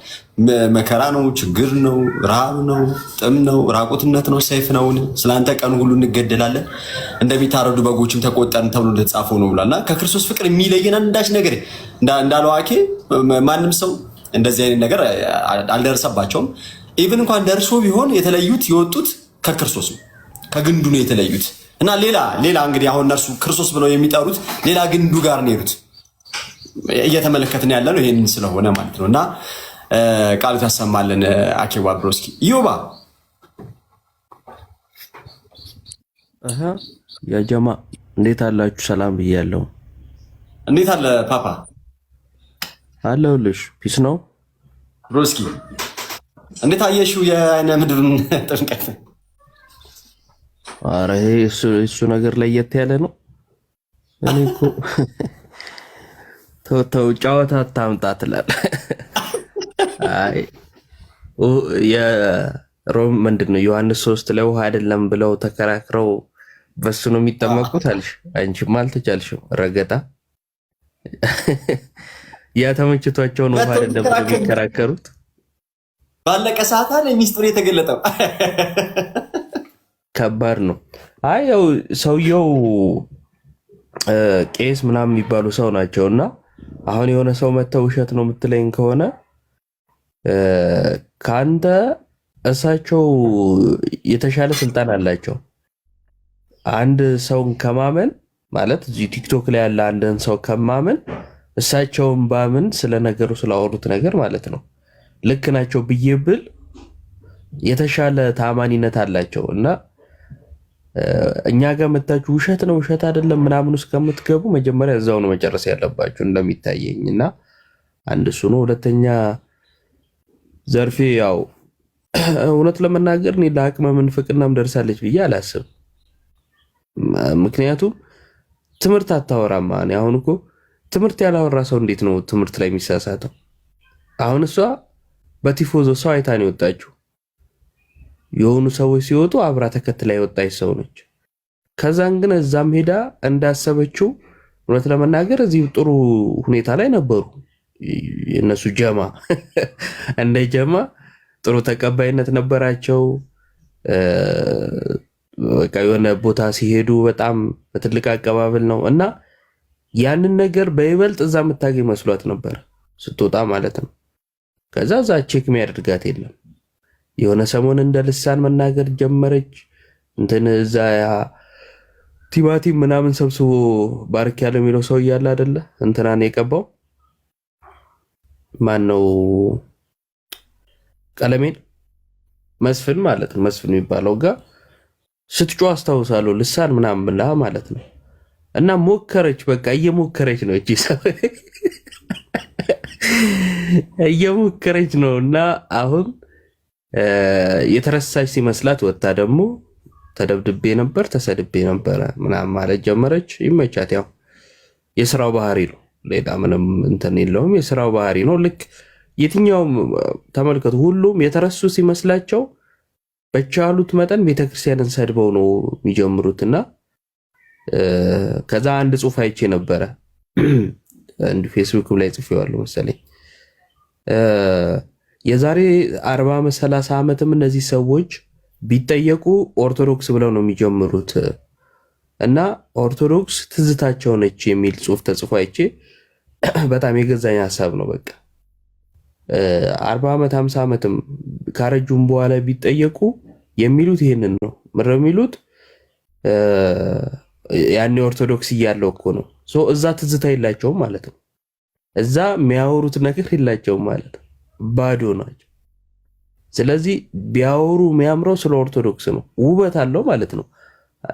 መከራ ነው፣ ችግር ነው፣ ረሃብ ነው፣ ጥም ነው፣ ራቁትነት ነው፣ ሰይፍ ነው፣ ስለአንተ ቀኑ ሁሉ እንገደላለን እንደሚታረዱ በጎችም ተቆጠርን ተብሎ እንደተጻፈው ነው ብሏልና ከክርስቶስ ፍቅር የሚለየን አንዳች ነገር እንዳለው አኬ ማንም ሰው እንደዚህ አይነት ነገር አልደረሰባቸውም። ኢቭን እንኳን ደርሶ ቢሆን የተለዩት የወጡት ከክርስቶስ ነው፣ ከግንዱ ነው የተለዩት እና ሌላ እንግዲህ አሁን እነርሱ ክርስቶስ ብለው የሚጠሩት ሌላ ግንዱ ጋር ነው የሄዱት። እየተመለከትን ያለ ነው ይሄንን ስለሆነ ማለት ነው። እና ቃሉት ያሰማልን አኬዋ ብሮስኪ። ዮባ ያጀማ እንዴት አላችሁ? ሰላም ብያለሁ። እንዴት አለ ፓፓ? አለሁልሽ። ፒስ ነው ብሮስኪ። እንዴት አየሽው የአይነ ምድርን ጥምቀት? ኧረ እሱ ነገር ለየት ያለ ነው። እኔ እኮ ተው ጨዋታ አታምጣ ትላለህ። አይ የሮም ምንድን ነው ዮሐንስ 3 ላይ ውሃ አይደለም ብለው ተከራክረው በሱ ነው የሚጠመቁት አልሽ። አንቺማ አልተቻልሽም። ረገጣ ያ ተመችቷቸው ነው ውሃ አይደለም ብለው የሚከራከሩት። ባለቀ ሰዓት አለ ሚስጥሩ የተገለጠው። ከባድ ነው። አይ ያው ሰውየው ቄስ ምናምን የሚባሉ ሰው ናቸውና አሁን የሆነ ሰው መተው ውሸት ነው የምትለኝ ከሆነ ካንተ እሳቸው የተሻለ ስልጣን አላቸው። አንድ ሰውን ከማመን ማለት እዚህ ቲክቶክ ላይ ያለ አንድን ሰው ከማመን እሳቸውን ባምን ስለ ነገሩ ስላወሩት ነገር ማለት ነው ልክ ናቸው ብዬ ብል የተሻለ ታማኒነት አላቸው እና እኛ ጋር መታችሁ ውሸት ነው ውሸት አይደለም ምናምን ውስጥ ከምትገቡ መጀመሪያ እዛው ነው መጨረስ ያለባችሁ እንደሚታየኝ። እና አንድ እሱ ነው። ሁለተኛ ዘርፌ ያው እውነት ለመናገር እኔ ለአቅመ ምንፍቅናም ደርሳለች ብዬ አላስብም። ምክንያቱም ትምህርት አታወራማ። እኔ አሁን እኮ ትምህርት ያላወራ ሰው እንዴት ነው ትምህርት ላይ የሚሳሳተው? አሁን እሷ በቲፎዞ ሰው አይታ ነው የወጣችው። የሆኑ ሰዎች ሲወጡ አብራ ተከትላ የወጣች ሰው ነች። ከዛን ግን እዛም ሄዳ እንዳሰበችው እውነት ለመናገር እዚህ ጥሩ ሁኔታ ላይ ነበሩ። የነሱ ጀማ እንደ ጀማ ጥሩ ተቀባይነት ነበራቸው። በቃ የሆነ ቦታ ሲሄዱ በጣም በትልቅ አቀባበል ነው እና ያንን ነገር በይበልጥ እዛ የምታገኝ መስሏት ነበር ስትወጣ ማለት ነው። ከዛ እዛ ቼክ የሚያደርጋት የለም። የሆነ ሰሞን እንደ ልሳን መናገር ጀመረች። እንትን እዛ ቲማቲም ምናምን ሰብስቦ ባርክ ያለው የሚለው ሰው እያለ አይደለ እንትናን የቀባው ማን ነው? ቀለሜን መስፍን ማለት ነው። መስፍን የሚባለው ጋር ስትጮ አስታውሳለሁ። ልሳን ምናምን ብላ ማለት ነው። እና ሞከረች፣ በቃ እየሞከረች ነው እቺ ሰው እየሞከረች ነው። እና አሁን የተረሳች ሲመስላት ወጣ ደግሞ ተደብድቤ ነበር ተሰድቤ ነበር ምናምን ማለት ጀመረች። ይመቻት፣ ያው የስራው ባህሪ ነው። ሌላ ምንም እንትን የለውም። የስራው ባህሪ ነው። ልክ የትኛውም ተመልከቱ፣ ሁሉም የተረሱ ሲመስላቸው በቻሉት መጠን ቤተክርስቲያንን ሰድበው ነው የሚጀምሩትና ከዛ አንድ ጽሑፍ አይቼ ነበረ እንዲ ፌስቡክ ላይ ጽፌዋለሁ መሰለኝ። የዛሬ 40 ዓመት 30 ዓመትም እነዚህ ሰዎች ቢጠየቁ ኦርቶዶክስ ብለው ነው የሚጀምሩት እና ኦርቶዶክስ ትዝታቸው ነች የሚል ጽሑፍ ተጽፎ አይቼ በጣም የገዛኝ ሐሳብ ነው። በቃ 40 ዓመት 50 ዓመትም ካረጁም በኋላ ቢጠየቁ የሚሉት ይሄንን ነው። ምንድን ነው የሚሉት? ያኔ ኦርቶዶክስ እያለው እኮ ነው። እዛ ትዝታ የላቸውም ማለት ነው። እዛ የሚያወሩት ነገር የላቸውም ማለት ነው። ባዶ ናቸው። ስለዚህ ቢያወሩ የሚያምረው ስለ ኦርቶዶክስ ነው። ውበት አለው ማለት ነው።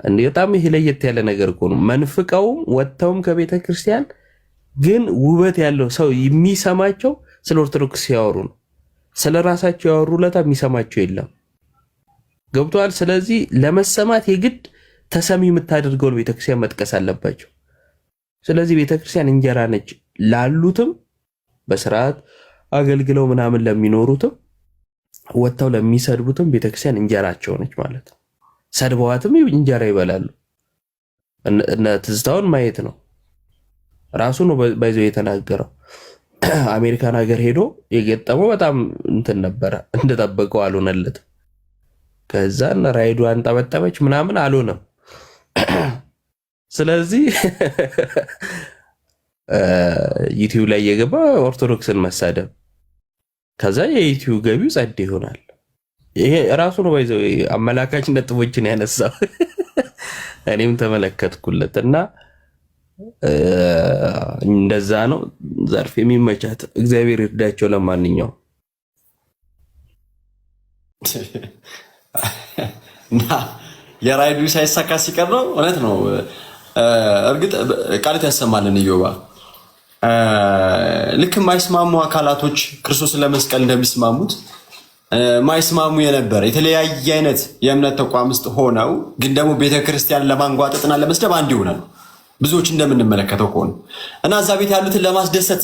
እንዴ በጣም ይሄ ለየት ያለ ነገር እኮ ነው። መንፍቀውም ወጥተውም ከቤተ ክርስቲያን ግን ውበት ያለው ሰው የሚሰማቸው ስለ ኦርቶዶክስ ሲያወሩ ነው። ስለ ራሳቸው ያወሩለታ የሚሰማቸው የለም። ገብቷል? ስለዚህ ለመሰማት የግድ ተሰሚ የምታደርገውን ቤተክርስቲያን መጥቀስ አለባቸው። ስለዚህ ቤተክርስቲያን እንጀራ ነች ላሉትም በስርዓት አገልግለው ምናምን ለሚኖሩትም ወጥተው ለሚሰድቡትም ቤተክርስቲያን እንጀራቸው ነች ማለት ነው። ሰድበዋትም እንጀራ ይበላሉ። እነ ትዝታውን ማየት ነው ራሱ ነው ባይዘው የተናገረው። አሜሪካን ሀገር ሄዶ የገጠመው በጣም እንትን ነበረ፣ እንደጠበቀው አልሆነለትም። ከዛ ራይዱ አንጠበጠበች ምናምን አልሆነም። ስለዚህ ዩቲዩብ ላይ የገባ ኦርቶዶክስን መሳደብ ከዛ የዩቲዩብ ገቢው ጸድ ይሆናል። ይሄ ራሱ ነው ባይዘው አመላካች ነጥቦችን ያነሳው። እኔም ተመለከትኩለት እና እንደዛ ነው። ዘርፍ የሚመቻት እግዚአብሔር ይርዳቸው። ለማንኛውም እና የራይዱ ሳይሳካ ሲቀር ነው። እውነት ነው። እርግጥ ቃልት ያሰማልን ኢዮባ ልክ የማይስማሙ አካላቶች ክርስቶስን ለመስቀል እንደሚስማሙት ማይስማሙ የነበረ የተለያየ አይነት የእምነት ተቋም ውስጥ ሆነው ግን ደግሞ ቤተክርስቲያን ለማንጓጠጥና ለመስደብ አንድ ይሆናሉ። ብዙዎች እንደምንመለከተው ከሆነ እና እዛ ቤት ያሉትን ለማስደሰት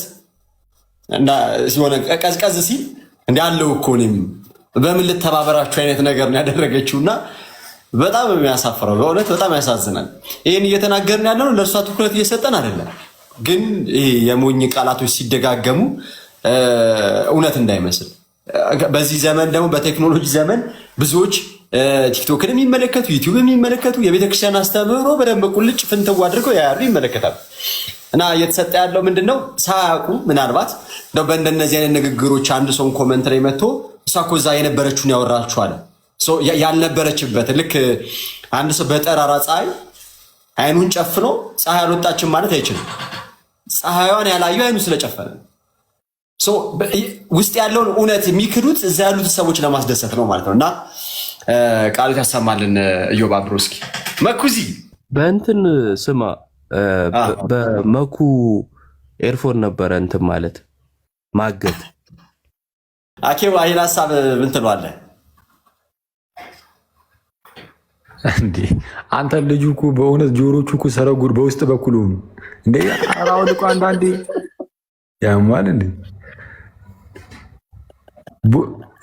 እና ሲሆነ ቀዝቀዝ ሲል እንዳለው እኮ እኔም በምን ልተባበራችሁ አይነት ነገር ነው ያደረገችውና በጣም የሚያሳፍረው በእውነት በጣም ያሳዝናል። ይሄን እየተናገርን ያለነው ለእርሷ ትኩረት እየሰጠን አይደለም፣ ግን ይሄ የሞኝ ቃላቶች ሲደጋገሙ እውነት እንዳይመስል። በዚህ ዘመን ደግሞ በቴክኖሎጂ ዘመን ብዙዎች ቲክቶክን የሚመለከቱ ዩቲዩብ የሚመለከቱ የቤተክርስቲያን አስተምህሮ በደንብ ቁልጭ ፍንትው አድርገው ያያሉ፣ ይመለከታሉ። እና እየተሰጠ ያለው ምንድነው? ሳያውቁ ምናልባት በእንደነዚህ አይነት ንግግሮች አንድ ሰውን ኮመንት ላይ መጥቶ እሷ እኮ እዛ የነበረችውን ያወራችኋል ያልነበረችበት። ልክ አንድ ሰው በጠራራ ፀሐይ አይኑን ጨፍኖ ፀሐይ አልወጣችም ማለት አይችልም። ፀሐይዋን ያላየው አይኑ ስለጨፈነ ውስጥ ያለውን እውነት የሚክዱት እዛ ያሉት ሰዎች ለማስደሰት ነው ማለት ነው። እና ቃሉ ያሰማልን። ኢዮብ አብሮስኪ መኩዚ በእንትን ስማ በመኩ ኤርፎን ነበረ እንትን ማለት ማገት አኬው አይን ሀሳብ ምን ትለዋለህ? እንዴ አንተ ልጁ እኮ በእውነት ጆሮቹ እኮ ሰረጉር በውስጥ በኩል ሆኑ እንዴ። አራው ልቆ አንዳንዴ ያማል እንዴ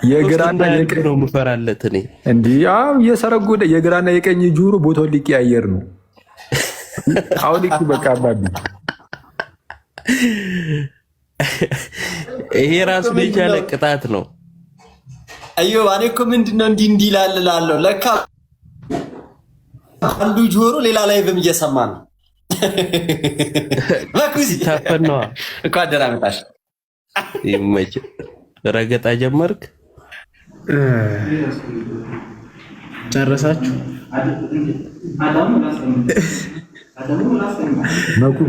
የግራና የቀኝ ነው የምፈራለት እኔ እንዴ። ያው የሰረጉደ የግራና የቀኝ ጆሮ ቦታው ሊቀያየር ነው። አሁን እኮ በቃ አባቢ ይሄ ራሱ የቻለ ቅጣት ነው። አዮ እኔ እኮ ምንድነው እንዲህ ላልላለሁ ለካ አንዱ ጆሮ ሌላ ላይቭም እየሰማ ነው። ማኩዚ ታፈነዋ እኮ አደራ መጣሽ ይመጭ ረገጣ ጀመርክ ጨረሳችሁ?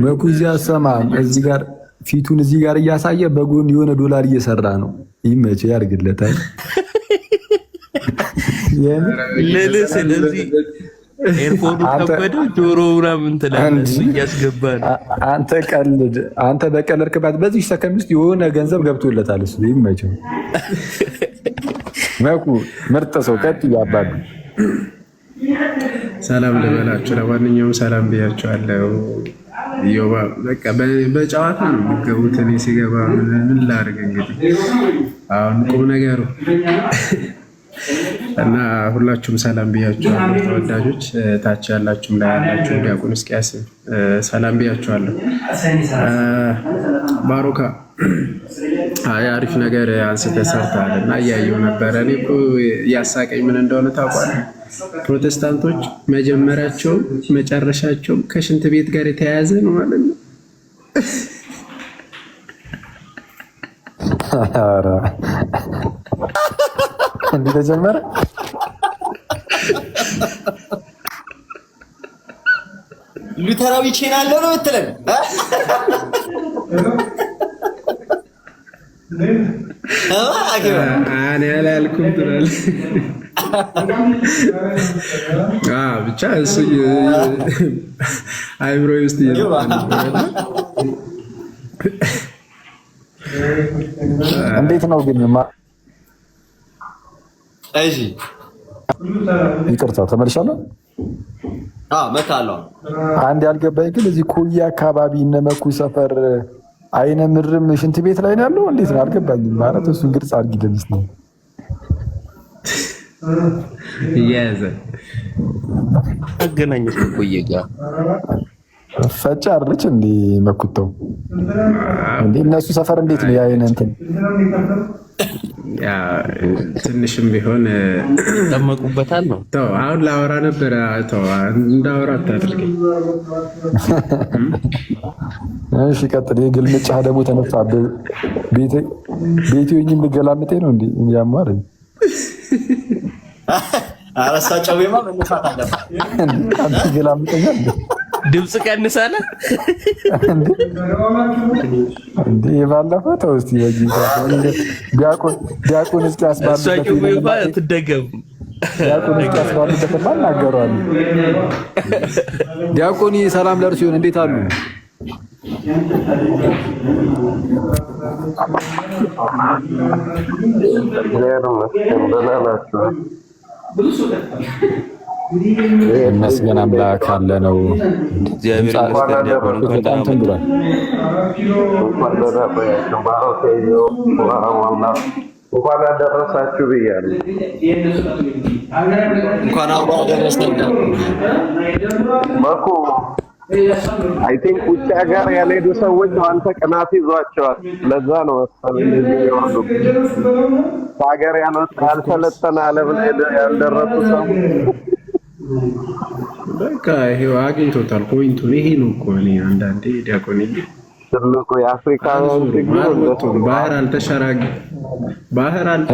መኩዚ አሰማ እዚህ ጋር ፊቱን እዚህ ጋር እያሳየ በጎን የሆነ ዶላር እየሰራ ነው። ይመች ያርግለታል። ስለዚህ ኤርፎኑ ከበደ ጆሮ ምናምን ትላለህ እያስገባን አንተ ቀልድ። አንተ በቀለድክባት በዚህ ሰከንድ ውስጥ የሆነ ገንዘብ ገብቶለታል። እሱ ይመቸው። መኩ ምርጥ ሰው ቀጥ ያባሉ። ሰላም ልበላችሁ። ለማንኛውም ሰላም ብያችኋለሁ። ዮባ በቃ በጨዋታ ነው የሚገቡት። እኔ ሲገባ ምን ላድርግ እንግዲህ አሁን ቁም ነገሩ እና ሁላችሁም ሰላም ብያችኋለሁ። ተወዳጆች ታች ያላችሁም ላይ ያላችሁ ዲያቆን እስቂያስ ሰላም ብያችኋለሁ። ባሮካ አሪፍ ነገር አንስተህ ሰርተሃል እና እያየሁ ነበረ። እኔ እኮ ያሳቀኝ ምን እንደሆነ ታውቃለህ? ፕሮቴስታንቶች መጀመሪያቸውም መጨረሻቸውም ከሽንት ቤት ጋር የተያያዘ ነው ማለት ነው። እንዲህ ተጀመረ። ሉተራዊ ቼናል ነው የምትለን? እኔ አላልኩም ትላለህ። ብቻ እሱ አይምሮ ውስጥ እንዴት ነው ግን? እሺ ይቅርታ ተመልሻለሁ። መታለሁ። አንድ ያልገባኝ ግን እዚህ ኮያ አካባቢ እነ መኩ ሰፈር አይነ ምድርም ሽንት ቤት ላይ ነው ያለው። እንዴት ነው አልገባኝም። ማለት እሱን ግልጽ አድርጊልን እስኪ። እያያዘ አገናኘት ኮዬ ጋር ፈጫ አይደለች እንዴ መኩተው እንዴ? እነሱ ሰፈር እንዴት ነው ያይነ እንትን ያ ትንሽም ቢሆን ጠመቁበታል ነው። ተው አሁን ላወራ ነበር። ተው እንዳወራ አታድርገኝ። እሺ ቀጥል። የግልምጫ ደግሞ ተነሳ። ቤቴ ወኝም ልገላምጤ ነው እንዴ? ያማረ አራሳጨውማ መነሳት አለበት። አንተ ገላምጠኛል። ድምጽ ቀንሳለ እንዴ? የባለፈው ተው እስቲ ዲያቆን እስኪያስ ባሉበት ትደገም ዲያቆን እስኪያስ ባሉበት ማናገሯል። ዲያቆን ሰላም ለእርሱ ይሁን። እንዴት አሉ? ይመስገን አምላክ አለ ነው። በጣም ተንብሏል። እንኳን አደረሳችሁ ብያለሁ። እንኳን አብሮ አደረሰን። መኩ አይ ቲንክ ውጭ ሀገር ያልሄዱ ሰዎች አንተ ቅናት ይዟቸዋል። ለዛ ነው መሰለኝ እንደዚህ ይወርዱ። ሀገር ያልሰለጠነ ዓለም ላይ ያልደረሱ ሰዎች በቃ ይሄው አግኝቶታል ፖይንቱን። ይሄ ነው እኮ እኔ አንዳንዴ ዲያቆን ትልቁ የአፍሪካውያን ባህር አልተሻገረም።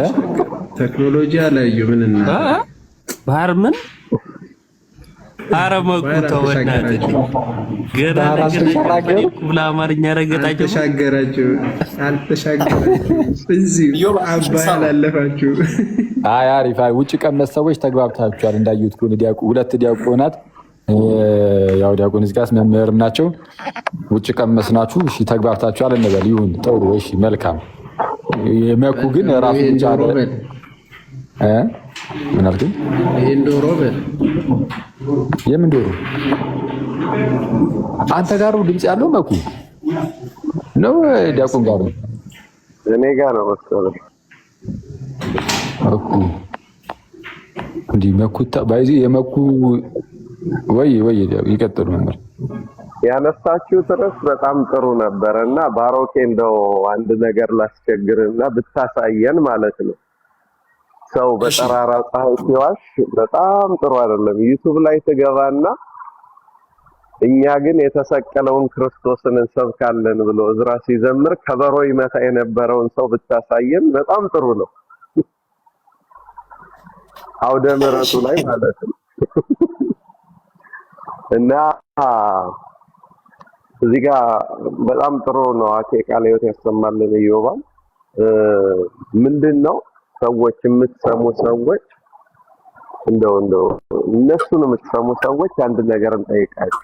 ቴክኖሎጂ አላዩ ምንና ባህር ምን አረመኩ ተወናት ገና ብላ አማርኛ ረገጣችሁ አልተሻገራችሁ እዚህ አባይ አላለፋችሁ። አይ አሪፍ። ውጭ ቀመስ ሰዎች ተግባብታችኋል። እንዳዩት ኩን ሁለት ዲያቆናት ያው ዲያቆን እስኪያስ መምህርም ናቸው። ውጭ ቀመስ ናችሁ። እሺ ተግባብታችኋል እንበል። ይሁን ጥሩ። እሺ መልካም። የመኩ ግን ራሱ ብቻ ምን አልከኝ? ይሄን ዶሮ በል። የምን ዶሮ? አንተ ጋር ድምጽ ያለው መኩ ነው ዲያቆን ጋር ነው? እኔ ጋር ነው መሰለኝ። መኩ እንዲህ መኩታ ባይዚ የመኩ ወይ ይቀጥሉ ነበር። ያነሳችሁት ርዕስ በጣም ጥሩ ነበር እና ባሮኬ እንደው አንድ ነገር ላስቸግርና ብታሳየን ማለት ነው። ሰው በጠራራ ፀሐይ ሲዋሽ በጣም ጥሩ አይደለም። ዩቲዩብ ላይ ትገባና እኛ ግን የተሰቀለውን ክርስቶስን እንሰብካለን ብሎ እዝራ ሲዘምር ከበሮ ይመታ የነበረውን ሰው ብታሳየን በጣም ጥሩ ነው። አውደ ምሕረቱ ላይ ማለት ነው። እና እዚህ ጋር በጣም ጥሩ ነው። አኬ ቃለ ሕይወት ያሰማልን ይዮባል። ምንድነው ሰዎች የምትሰሙ ሰዎች እንደው እነሱን የምትሰሙ ሰዎች አንድ ነገር እንጠይቃችሁ።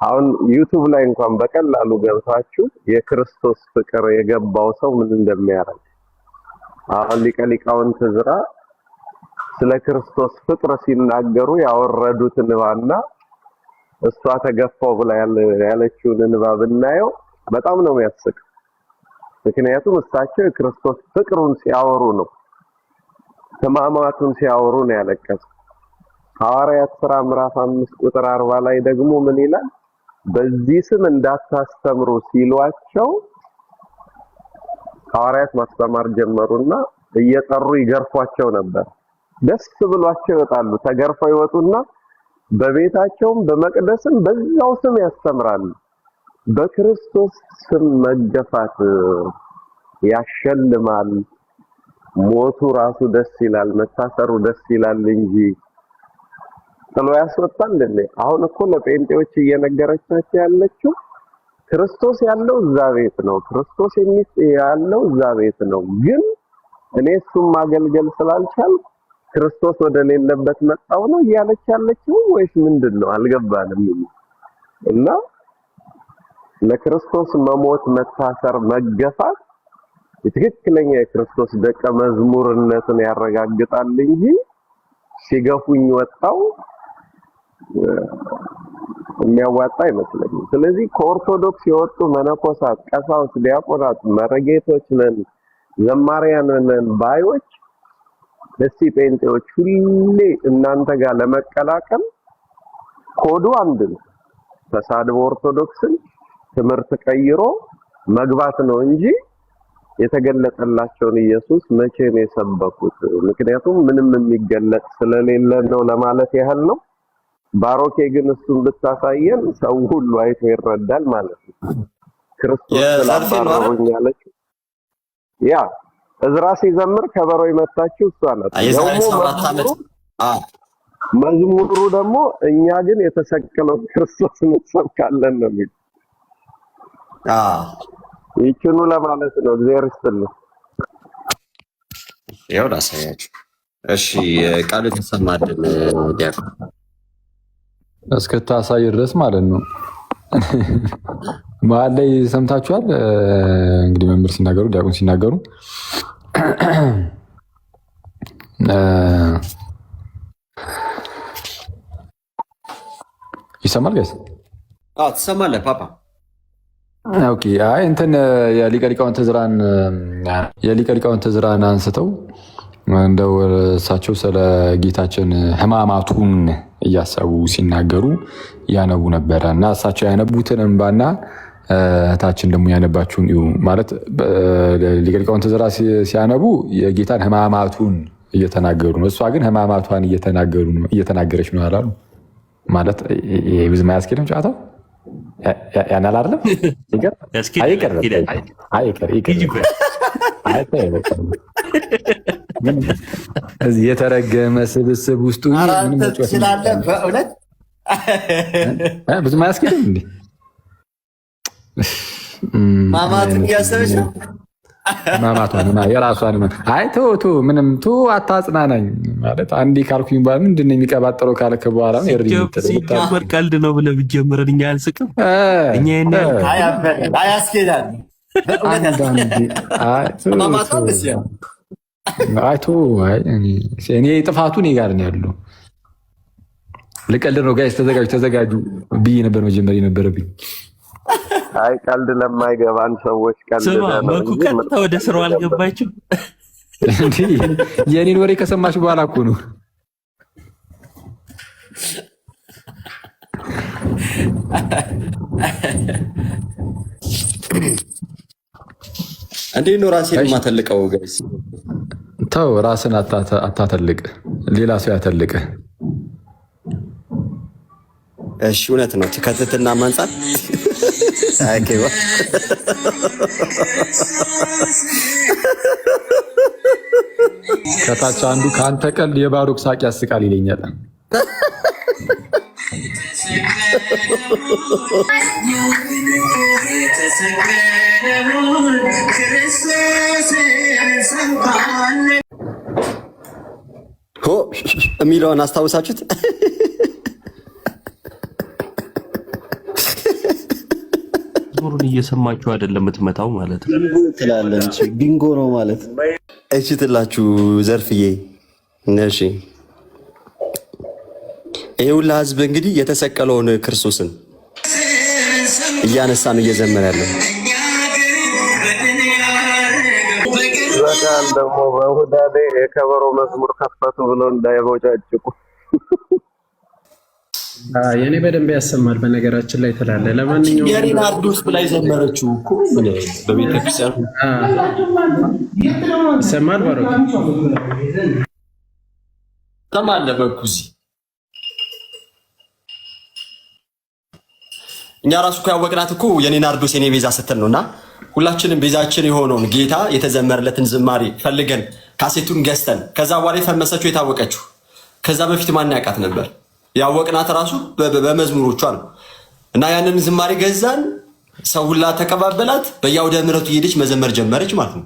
አሁን ዩቲዩብ ላይ እንኳን በቀላሉ ገብታችሁ የክርስቶስ ፍቅር የገባው ሰው ምን እንደሚያደርግ አሁን ሊቀ ሊቃውንት ዕዝራ ስለ ክርስቶስ ፍቅር ሲናገሩ ያወረዱት እንባና እሷ ተገፋው ብላ ያለችውን እንባ ብናየው በጣም ነው የሚያስቅ። ምክንያቱም እሳቸው የክርስቶስ ፍቅሩን ሲያወሩ ነው፣ ሕማማቱን ሲያወሩ ነው ያለቀሰው። ሐዋርያት ሥራ ምዕራፍ 5 ቁጥር 40 ላይ ደግሞ ምን ይላል? በዚህ ስም እንዳታስተምሩ ሲሏቸው ሐዋርያት ማስተማር ጀመሩና እየጠሩ ይገርፏቸው ነበር። ደስ ብሏቸው ይወጣሉ። ተገርፈው ይወጡና በቤታቸውም በመቅደስም በዛው ስም ያስተምራሉ። በክርስቶስ ስም መገፋት ያሸልማል። ሞቱ ራሱ ደስ ይላል፣ መታሰሩ ደስ ይላል እንጂ ጥሎ ያስወጣል እንዴ? አሁን እኮ ለጴንጤዎች እየነገረቻቸው ያለችው ክርስቶስ ያለው እዛ ቤት ነው፣ ክርስቶስ ያለው እዛ ቤት ነው። ግን እኔ እሱም ማገልገል ስላልቻል ክርስቶስ ወደ ሌለበት መጣው ነው እያለች ያለችው ወይስ ምንድነው? አልገባንም። እና ለክርስቶስ መሞት፣ መታሰር፣ መገፋት ትክክለኛ የክርስቶስ ደቀ መዝሙርነትን ያረጋግጣል እንጂ ሲገፉኝ ወጣው የሚያዋጣ አይመስለኝም። ስለዚህ ከኦርቶዶክስ የወጡ መነኮሳት፣ ቀሳውስት፣ ዲያቆናት፣ መረጌቶች ነን ዘማሪያን ነን ባዮች እስቲ ጴንጤዎች ሁሌ እናንተ ጋር ለመቀላቀል ኮዱ አንድ ነው። ተሳድቦ ኦርቶዶክስን ትምህርት ቀይሮ መግባት ነው እንጂ የተገለጠላቸውን ኢየሱስ መቼ ነው የሰበኩት? ምክንያቱም ምንም የሚገለጥ ስለሌለ ነው ለማለት ያህል ነው። ባሮኬ ግን እሱን ብታሳየን ሰው ሁሉ አይቶ ይረዳል ማለት ነው። ክርስቶስ ስላባረሩኝ ያለች ያ ዕዝራ ሲዘምር ከበሮ የመታችው እሷ ናት። መዝሙሩ ደግሞ እኛ ግን የተሰቀለው ክርስቶስን እንሰብካለን ነው የሚል ይችኑ ለማለት ነው። እግዚአብሔር ይስጥልኝ። ያው ላሳያችሁ። እሺ ቃሉ ተሰማልን ዲያቆን እስክታሳይ ድረስ ማለት ነው። መሀል ላይ ሰምታችኋል። እንግዲህ መምህር ሲናገሩ ዲያቆን ሲናገሩ ይሰማል ጋይስ? አዎ ትሰማለህ ፓፓ? ኦኬ። አይ እንትን የሊቀ ሊቃውንት ዕዝራን አንስተው እንደው እሳቸው ስለ ጌታችን ሕማማቱን እያሰቡ ሲናገሩ ያነቡ ነበረ እና እሳቸው ያነቡትን እንባና እታችን ደግሞ ያነባችሁን እዩ ማለት ሊቀ ሊቃውንት ዕዝራ ሲያነቡ የጌታን ሕማማቱን እየተናገሩ ነው። እሷ ግን ሕማማቷን እየተናገረች ነው አላሉ ማለት ይሄ ብዙም አያስኬድም ጨዋታው ያናል አይደለም እዚህ የተረገመ ስብስብ ውስጡ በእውነት ብዙም አያስኬድም እንዴ? ማማትን እያሰበች ነው ማማቷን የራሷን ምንም አታጽናናኝ ማለት አንዴ ካልኩኝ በኋላ ምንድን ነው የሚቀባጠረው ካልክ በኋላ ሲጀመር ቀልድ ነው ብለህ ብትጀምረን እኛ አልስቅም። እኛ አያስኬዳል አይቶ እኔ ጥፋቱ እኔ ጋር ነው ያለው። ልቀልድ ነው ጋይስ፣ ተዘጋጁ ብዬ ነበር መጀመሪያ የነበረብኝ። አይ ቀልድ ለማይገባን ሰዎች ቀልድ ነው። መኩ ቀጥታ ወደ ስራው አልገባችም። የኔን ወሬ ከሰማች በኋላ እኮ ነው። እንዴት ነው ራሴን የማተልቀው? ጋይስ ተው፣ ራስን አታተልቅ፣ ሌላ ሰው ያተልቅ። እሺ እውነት ነው። ከትህትና አንፃር አይኬባ ከታች አንዱ ከአንተ ቀልድ የባሮክ ሳቅ ያስቃል ይለኛል። የሚለውን አስታውሳችሁት? ዙሩን እየሰማችሁ አይደለም የምትመታው ማለት ነው ትላለች። ቢንጎ ነው ማለት እሺ ትላችሁ ዘርፍዬ። እሺ ይሄ ሁላ ህዝብ እንግዲህ የተሰቀለውን ክርስቶስን እያነሳ ነው እየዘመረ ያለው። በቃል ደግሞ በሁዳዴ የከበሮ መዝሙር ከፈቱ ብለው እንዳይቦጫጭቁ። የኔ በደንብ ያሰማል በነገራችን ላይ ትላለህ። ለማንኛውም የኔን አርዶስ ብላ የዘመረችው እኮ በቤተክርስቲያን ይሰማል። ባሮክ ተማለ በኩዚ እኛ ራሱ እኮ ያወቅናት እኮ የኔን አርዶስ የኔ ቤዛ ስትል ነውና ሁላችንም ቤዛችን የሆነውን ጌታ የተዘመረለትን ዝማሬ ፈልገን ካሴቱን ገዝተን ከዛ በኋላ ፈመሰችው የታወቀችው። ከዛ በፊት ማን ያውቃት ነበር? ያወቅናት ራሱ በመዝሙሮቿ ነው። እና ያንን ዝማሬ ገዛን፣ ሰው ሁላ ተቀባበላት። በየአውደ ምሕረቱ ሄደች መዘመር ጀመረች ማለት ነው።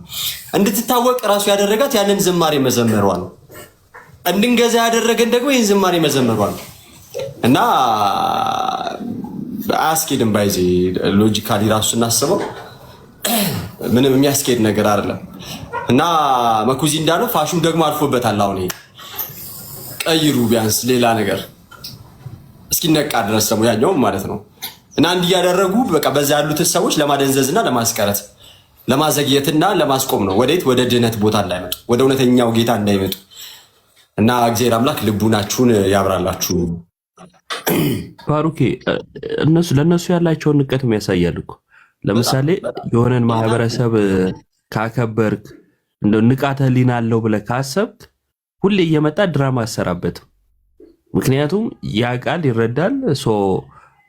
እንድትታወቅ ራሱ ያደረጋት ያንን ዝማሬ መዘመሯ ነው። እንድንገዛ ያደረገን ደግሞ ይህን ዝማሬ መዘመሯ ነው። እና አያስኬድም። ባይዜ ሎጂካሊ ራሱ ስናስበው ምንም የሚያስኬድ ነገር አይደለም። እና መኩዚ እንዳለው ፋሽን ደግሞ አልፎበታል። አሁን ይሄ ቀይሩ ቢያንስ ሌላ ነገር እስኪነቃ ድረስ ደግሞ ያኛውም ማለት ነው። እና እንዲህ ያደረጉ በቃ በዛ ያሉት ሰዎች ለማደንዘዝና ለማስቀረት ለማዘግየትና ለማስቆም ነው። ወዴት? ወደ ድህነት ቦታ እንዳይመጡ፣ ወደ እውነተኛው ጌታ እንዳይመጡ። እና እግዚአብሔር አምላክ ልቡናችሁን ያብራላችሁ። ባሩኬ እነሱ ለነሱ ያላቸውን ንቀት ያሳያል እኮ። ለምሳሌ የሆነን ማህበረሰብ ካከበርክ እንደው ንቃተ ህሊና አለው ብለህ ካሰብክ ሁሌ እየመጣ ድራማ አሰራበትም። ምክንያቱም ያ ቃል ይረዳል፣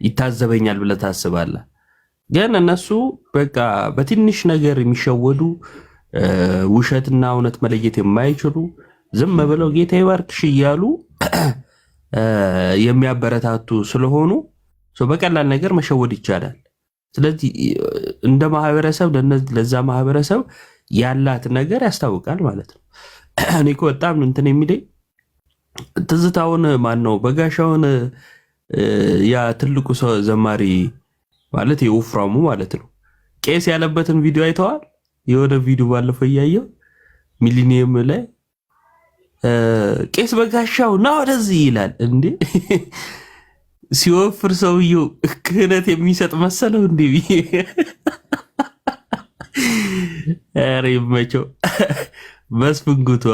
ይታዘበኛል ብለህ ታስባለህ። ግን እነሱ በቃ በትንሽ ነገር የሚሸወዱ ውሸትና እውነት መለየት የማይችሉ ዝም ብለው ጌታ ይባርክሽ እያሉ የሚያበረታቱ ስለሆኑ በቀላል ነገር መሸወድ ይቻላል። ስለዚህ እንደ ማህበረሰብ ለዛ ማህበረሰብ ያላት ነገር ያስታውቃል ማለት ነው። እኔ እኮ በጣም እንትን የሚለኝ ትዝታውን ማን ነው በጋሻውን ያ ትልቁ ሰው ዘማሪ ማለት የወፍራሙ ማለት ነው ቄስ ያለበትን ቪዲዮ አይተዋል? የሆነ ቪዲዮ ባለፈው እያየው ሚሊኒየም ላይ ቄስ በጋሻው ና ወደዚህ ይላል። እንዴ ሲወፍር ሰውየው ክህነት የሚሰጥ መሰለው እንዴ? ኧረ ይመቸው መስፍንጉቱ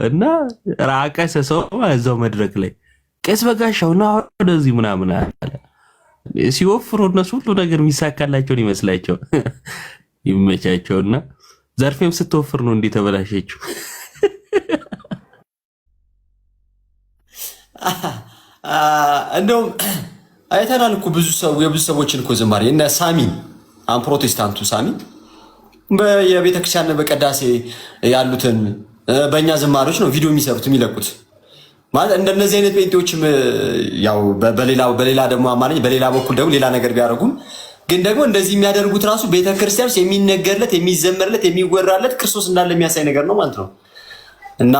እና ራቀሰ ሰው እዛው መድረክ ላይ ቄስ በጋሻው ና ወደዚህ ምናምን አለ። ሲወፍሩ እነሱ ሁሉ ነገር የሚሳካላቸውን ይመስላቸው። ይመቻቸውና ዘርፌም ስትወፍር ነው እንዴ ተበላሸችው። እንደውም አይተናል እኮ ብዙ ሰዎችን እኮ ዝማሬ እነ ሳሚን አሁን ፕሮቴስታንቱ ሳሚ የቤተክርስቲያን በቀዳሴ ያሉትን በእኛ ዝማሬዎች ነው ቪዲዮ የሚሰሩት የሚለቁት። ማለት እንደነዚህ አይነት ጴንጤዎችም ያው በሌላ ደግሞ አማርኛ በሌላ በኩል ደግሞ ሌላ ነገር ቢያደርጉም ግን ደግሞ እንደዚህ የሚያደርጉት ራሱ ቤተክርስቲያን የሚነገርለት የሚዘመርለት የሚወራለት ክርስቶስ እንዳለ የሚያሳይ ነገር ነው ማለት ነው። እና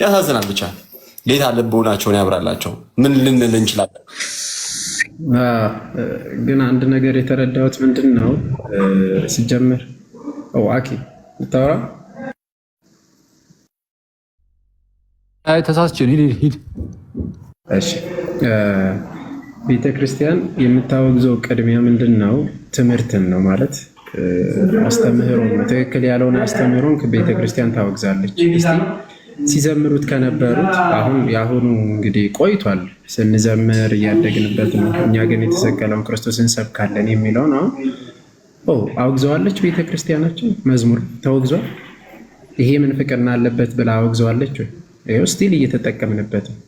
ያሳዝናል። ብቻ ጌታ ልቦናቸውን ያብራላቸው። ምን ልንል እንችላለን? ግን አንድ ነገር የተረዳሁት ምንድን ነው ሲጀምር አኪ ልታወራ? አይ ተሳስችን ሂድ። እሺ ቤተ ክርስቲያን የምታወግዘው ቅድሚያ ምንድን ነው? ትምህርትን ነው ማለት አስተምህሮን ነው። ትክክል ያልሆነ አስተምህሮን ቤተ ክርስቲያን ታወግዛለች። እስቲ ሲዘምሩት ከነበሩት አሁን የአሁኑ እንግዲህ ቆይቷል ስንዘምር እያደግንበት ነው። እኛ ግን የተሰቀለውን ክርስቶስን ሰብካለን የሚለውን አሁን አውግዘዋለች ቤተ ክርስቲያናችን። መዝሙር ተወግዟል። ይሄ ምንፍቅና አለበት ብላ አውግዘዋለች ወይ? ይኸው ስቲል እየተጠቀምንበት ነው።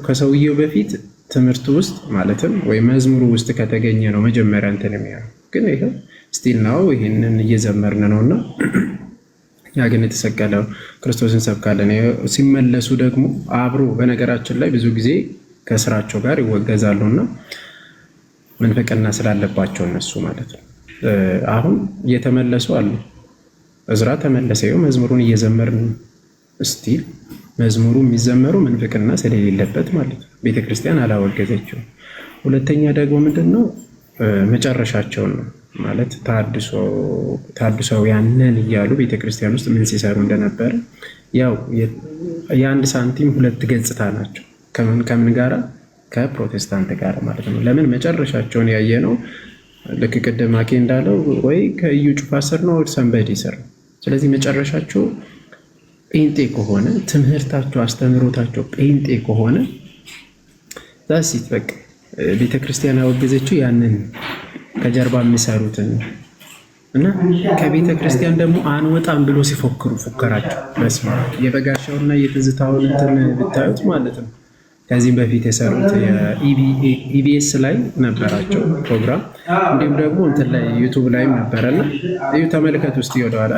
ከሰውየው በፊት ትምህርቱ ውስጥ ማለትም ወይ መዝሙሩ ውስጥ ከተገኘ ነው መጀመሪያ እንትን የሚሆነው። ግን ይኸው ስቲል ነው ይህንን እየዘመርን ነውና ያ ግን የተሰቀለው ክርስቶስን ሰብካለን። ሲመለሱ ደግሞ አብሮ በነገራችን ላይ ብዙ ጊዜ ከስራቸው ጋር ይወገዛሉና ምንፍቅና ስላለባቸው እነሱ ማለት ነው። አሁን እየተመለሱ አሉ። እዝራ ተመለሰ። ይኸው መዝሙሩን እየዘመርን ስቲል መዝሙሩ የሚዘመሩ ምንፍቅና ስለሌለበት ማለት ነው። ቤተክርስቲያን አላወገዘችውም። ሁለተኛ ደግሞ ምንድነው መጨረሻቸውን ነው ማለት ታድሶውያን ነን እያሉ ቤተክርስቲያን ውስጥ ምን ሲሰሩ እንደነበረ ያው የአንድ ሳንቲም ሁለት ገጽታ ናቸው። ከምን ጋራ? ከፕሮቴስታንት ጋር ማለት ነው። ለምን መጨረሻቸውን ያየ ነው። ልክ ቅድም አኬ እንዳለው ወይ ከእዩ ጩፋ ስር ነው ሰንበዲ ስር ነው። ስለዚህ መጨረሻቸው ጴንጤ ከሆነ ትምህርታቸው አስተምህሮታቸው ጴንጤ ከሆነ ዛሲት በቃ ቤተክርስቲያን ያወገዘችው ያንን ከጀርባ የሚሰሩትን እና ከቤተክርስቲያን ደግሞ አንወጣም ብሎ ሲፎክሩ ፉከራቸው በስመ አብ የበጋሻውና የትዝታውን እንትን ብታዩት ማለት ነው። ከዚህም በፊት የሰሩት የኢቢኤስ ላይ ነበራቸው ፕሮግራም፣ እንዲሁም ደግሞ እንትን ላይ ዩቱብ ላይም ነበረና እዩ ተመልከት ውስጥ ይወደዋል።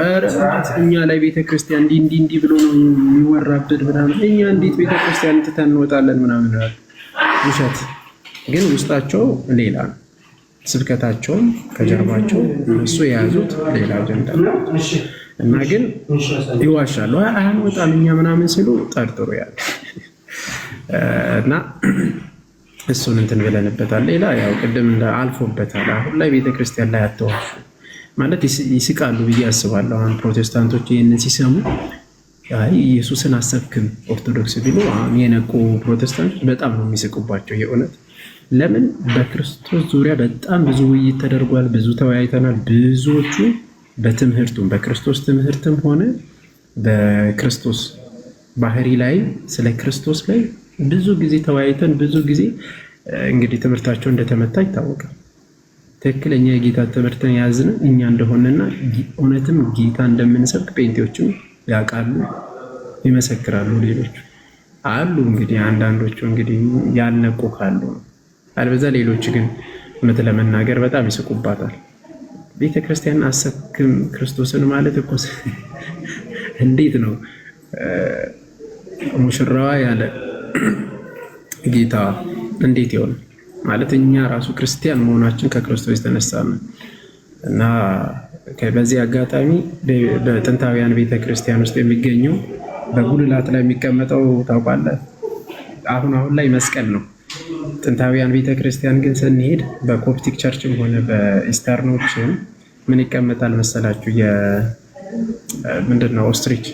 እኛ ላይ ቤተክርስቲያን እንዲህ ብሎ ነው የሚወራብን ምናምን፣ እኛ እንዴት ቤተክርስቲያን ትተን እንወጣለን ምናምን። ውሸት ግን ውስጣቸው ሌላ ነው። ስብከታቸውን ከጀርባቸው እነሱ የያዙት ሌላ አጀንዳ እና ግን ይዋሻሉ። አንወጣም እኛ ምናምን ሲሉ ጠርጥሩ ያለ እና እሱን እንትን ብለንበታል። ሌላ ያው ቅድም አልፎበታል። አሁን ላይ ቤተክርስቲያን ላይ አትዋሹ ማለት ይስቃሉ ብዬ አስባለሁ። አሁን ፕሮቴስታንቶች ይህንን ሲሰሙ አይ ኢየሱስን አሰብክም ኦርቶዶክስ ቢሉ አሁን የነቁ ፕሮቴስታንቶች በጣም ነው የሚስቁባቸው የእውነት። ለምን በክርስቶስ ዙሪያ በጣም ብዙ ውይይት ተደርጓል፣ ብዙ ተወያይተናል። ብዙዎቹ በትምህርቱም በክርስቶስ ትምህርትም ሆነ በክርስቶስ ባህሪ ላይ ስለ ክርስቶስ ላይ ብዙ ጊዜ ተወያይተን ብዙ ጊዜ እንግዲህ ትምህርታቸው እንደተመታ ይታወቃል። ትክክለኛ የጌታ ትምህርትን ያዝን እኛ እንደሆነና እውነትም ጌታ እንደምንሰብክ ጴንጤዎችም ያውቃሉ፣ ይመሰክራሉ። ሌሎቹ አሉ እንግዲህ አንዳንዶቹ እንግዲህ ያልነቁ ካሉ አልበዛ፣ ሌሎች ግን እውነት ለመናገር በጣም ይስቁባታል። ቤተክርስቲያን አሰብክም ክርስቶስን ማለት እኮ እንዴት ነው ሙሽራዋ ያለ ጌታ እንዴት ይሆን ማለት? እኛ ራሱ ክርስቲያን መሆናችን ከክርስቶስ የተነሳ ነው። እና በዚህ አጋጣሚ በጥንታውያን ቤተክርስቲያን ውስጥ የሚገኘው በጉልላት ላይ የሚቀመጠው ታውቃለህ፣ አሁን ላይ መስቀል ነው። ጥንታውያን ቤተክርስቲያን ግን ስንሄድ በኮፕቲክ ቸርችም ሆነ በኢስተርኖችም ምን ይቀመጣል መሰላችሁ? ምንድነው ኦስትሪች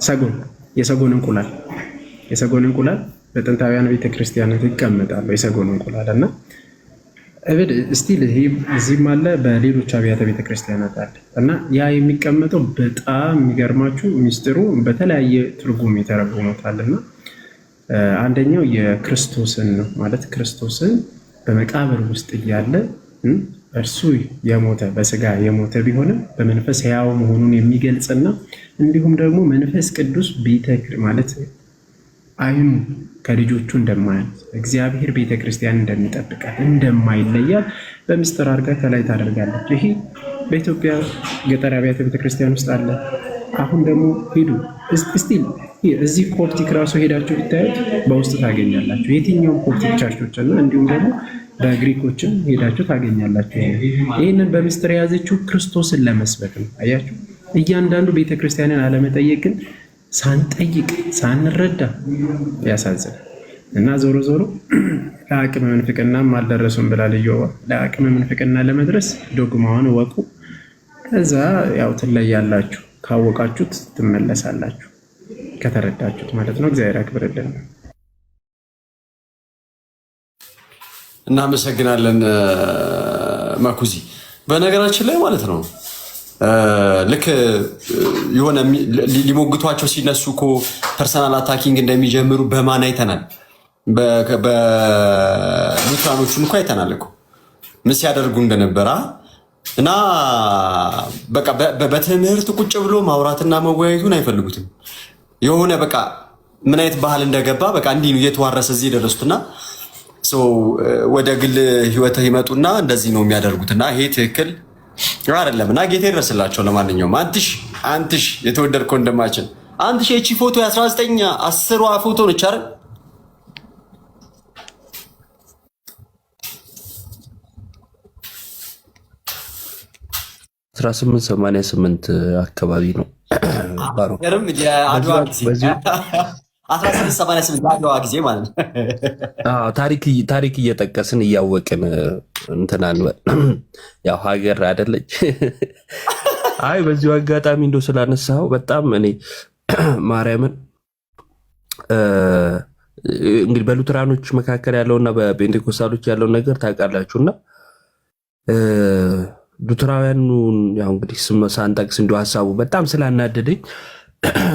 ሰጎን፣ የሰጎን እንቁላል በጥንታውያን ቤተክርስቲያናት ይቀመጣሉ። የሰጎን እንቁላል እና እብድ ስቲል እዚህም አለ፣ በሌሎች አብያተ ቤተክርስቲያናት አለ። እና ያ የሚቀመጠው በጣም የሚገርማችሁ ሚስጥሩ በተለያየ ትርጉም የተረጎሙታል። እና አንደኛው የክርስቶስን ነው ማለት ክርስቶስን በመቃብር ውስጥ እያለ እርሱ የሞተ በስጋ የሞተ ቢሆንም በመንፈስ ሕያው መሆኑን የሚገልጽና እንዲሁም ደግሞ መንፈስ ቅዱስ ማለት አይኑ ከልጆቹ እንደማያንስ እግዚአብሔር ቤተክርስቲያን እንደሚጠብቃት እንደማይለያት በምስጢር አድርጋ ከላይ ታደርጋለች። ይሄ በኢትዮጵያ ገጠር አብያተ ቤተክርስቲያን ውስጥ አለ። አሁን ደግሞ ሂዱ እስቲል እዚህ ኮፕቲክ ራሱ ሄዳችሁ ብታዩት በውስጥ ታገኛላችሁ። የትኛውም ኮፕቲክ ቸርቾች እና እንዲሁም ደግሞ በግሪኮችም ሄዳችሁ ታገኛላችሁ። ይህንን በምስጢር የያዘችው ክርስቶስን ለመስበክ ነው። አያችሁ፣ እያንዳንዱ ቤተክርስቲያንን አለመጠየቅን ሳንጠይቅ ሳንረዳ ያሳዝናል። እና ዞሮ ዞሮ ለአቅመ ምንፍቅናም አልደረሱም ብላል ኢዮብ። ለአቅመ ምንፍቅና ለመድረስ ዶግማውን እወቁ፣ ከዛ ያው ትለያላችሁ። ካወቃችሁት ትመለሳላችሁ፣ ከተረዳችሁት ማለት ነው። እግዚአብሔር ያክብርልን። እናመሰግናለን ማኩዚ። በነገራችን ላይ ማለት ነው ልክ የሆነ ሊሞግቷቸው ሲነሱ እኮ ፐርሰናል አታኪንግ እንደሚጀምሩ በማን አይተናል? በሉትራኖቹም እኮ አይተናል እኮ ምን ሲያደርጉ እንደነበረ እና በቃ በትምህርት ቁጭ ብሎ ማውራትና መወያየቱን አይፈልጉትም። የሆነ በቃ ምን አይነት ባህል እንደገባ በቃ እንዲህ ነው እየተዋረሰ እዚህ የደረሱትና ወደ ግል ህይወት ይመጡና እንደዚህ ነው የሚያደርጉትና ይሄ ትክክል አይደለም እና ጌታ ይድረስላቸው። ለማንኛውም አንትሽ የተወደድከው ወንድማችን አንትሽ እቺ ፎቶ የ1910 ፎቶ ነች አይደል? (1888) አካባቢ ነው ባሮክ። 1888 አድዋ ጊዜ ማለት ነው። ታሪክ እየጠቀስን እያወቅን እንትናን ያው ሀገር አይደለች። አይ በዚሁ አጋጣሚ እንደው ስላነሳው በጣም እኔ ማርያምን እንግዲህ በሉትራኖች መካከል ያለውና በፔንቴኮስታሎች ያለውን ነገር ታውቃላችሁና ሉትራውያኑ ያው እንግዲህ ስም ሳንጠቅስ እንደው ሀሳቡ በጣም ስላናደደኝ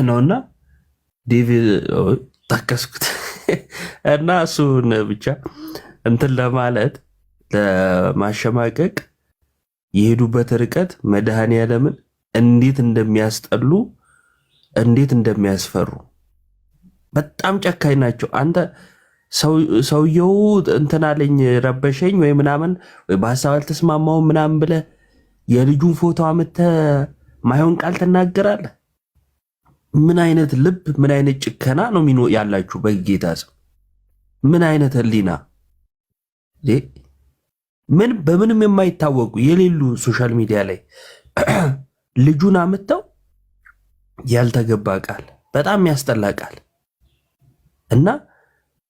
ነውና ዴቪድ ጠቀስኩት እና እሱን ብቻ እንትን ለማለት ለማሸማቀቅ የሄዱበት ርቀት መድኃኔዓለምን እንዴት እንደሚያስጠሉ እንዴት እንደሚያስፈሩ በጣም ጨካኝ ናቸው። አንተ ሰውየው እንትን አለኝ ረበሸኝ ወይ ምናምን ወይ በሀሳብ አልተስማማውም ምናምን ብለህ የልጁን ፎቶ አምጥተህ ማይሆን ቃል ትናገራለህ። ምን አይነት ልብ ምን አይነት ጭከና ነው ያላችሁ በጌታ ስም? ምን አይነት ህሊና ምን በምንም የማይታወቁ የሌሉ ሶሻል ሚዲያ ላይ ልጁን አምጥተው ያልተገባ ቃል በጣም የሚያስጠላ ቃል እና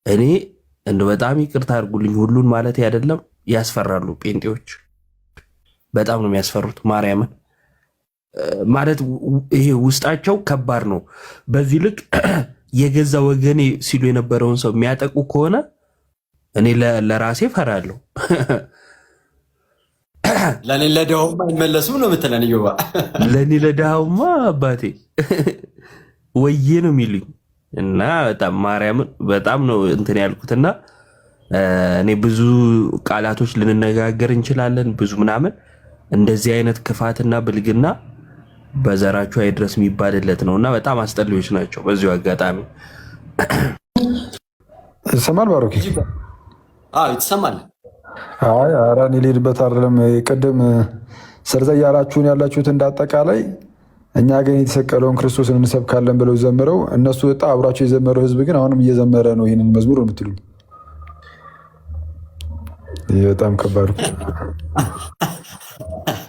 እኔ በጣም ይቅርታ አድርጉልኝ ሁሉን ማለት አይደለም፣ ያስፈራሉ። ጴንጤዎች በጣም ነው የሚያስፈሩት ማርያምን ማለት ይሄ ውስጣቸው ከባድ ነው። በዚህ ልክ የገዛ ወገኔ ሲሉ የነበረውን ሰው የሚያጠቁ ከሆነ እኔ ለራሴ ፈራለሁ። ለኔ ለዳውማ አይመለሱም ነው የምትለን ኢዮባ? ለኔ ለዳውማ አባቴ ወዬ ነው የሚሉኝ እና በጣም ማርያምን በጣም ነው እንትን ያልኩትና እኔ ብዙ ቃላቶች ልንነጋገር እንችላለን ብዙ ምናምን እንደዚህ አይነት ክፋትና ብልግና በዘራቸው አይድረስ የሚባልለት ነውና በጣም አስጠልዮች ናቸው። በዚሁ አጋጣሚ ሰማል ባሮኪ ይተሰማል። አይ ኧረ እኔ ልሄድበት አይደለም። ቅድም ሰርዘ ያላችሁን ያላችሁት እንዳጠቃላይ እኛ ግን የተሰቀለውን ክርስቶስን እንሰብካለን ብለው ዘምረው እነሱ ወጣ አብራቸው የዘመረው ህዝብ ግን አሁንም እየዘመረ ነው ይህንን መዝሙር የምትሉኝ በጣም ከባድ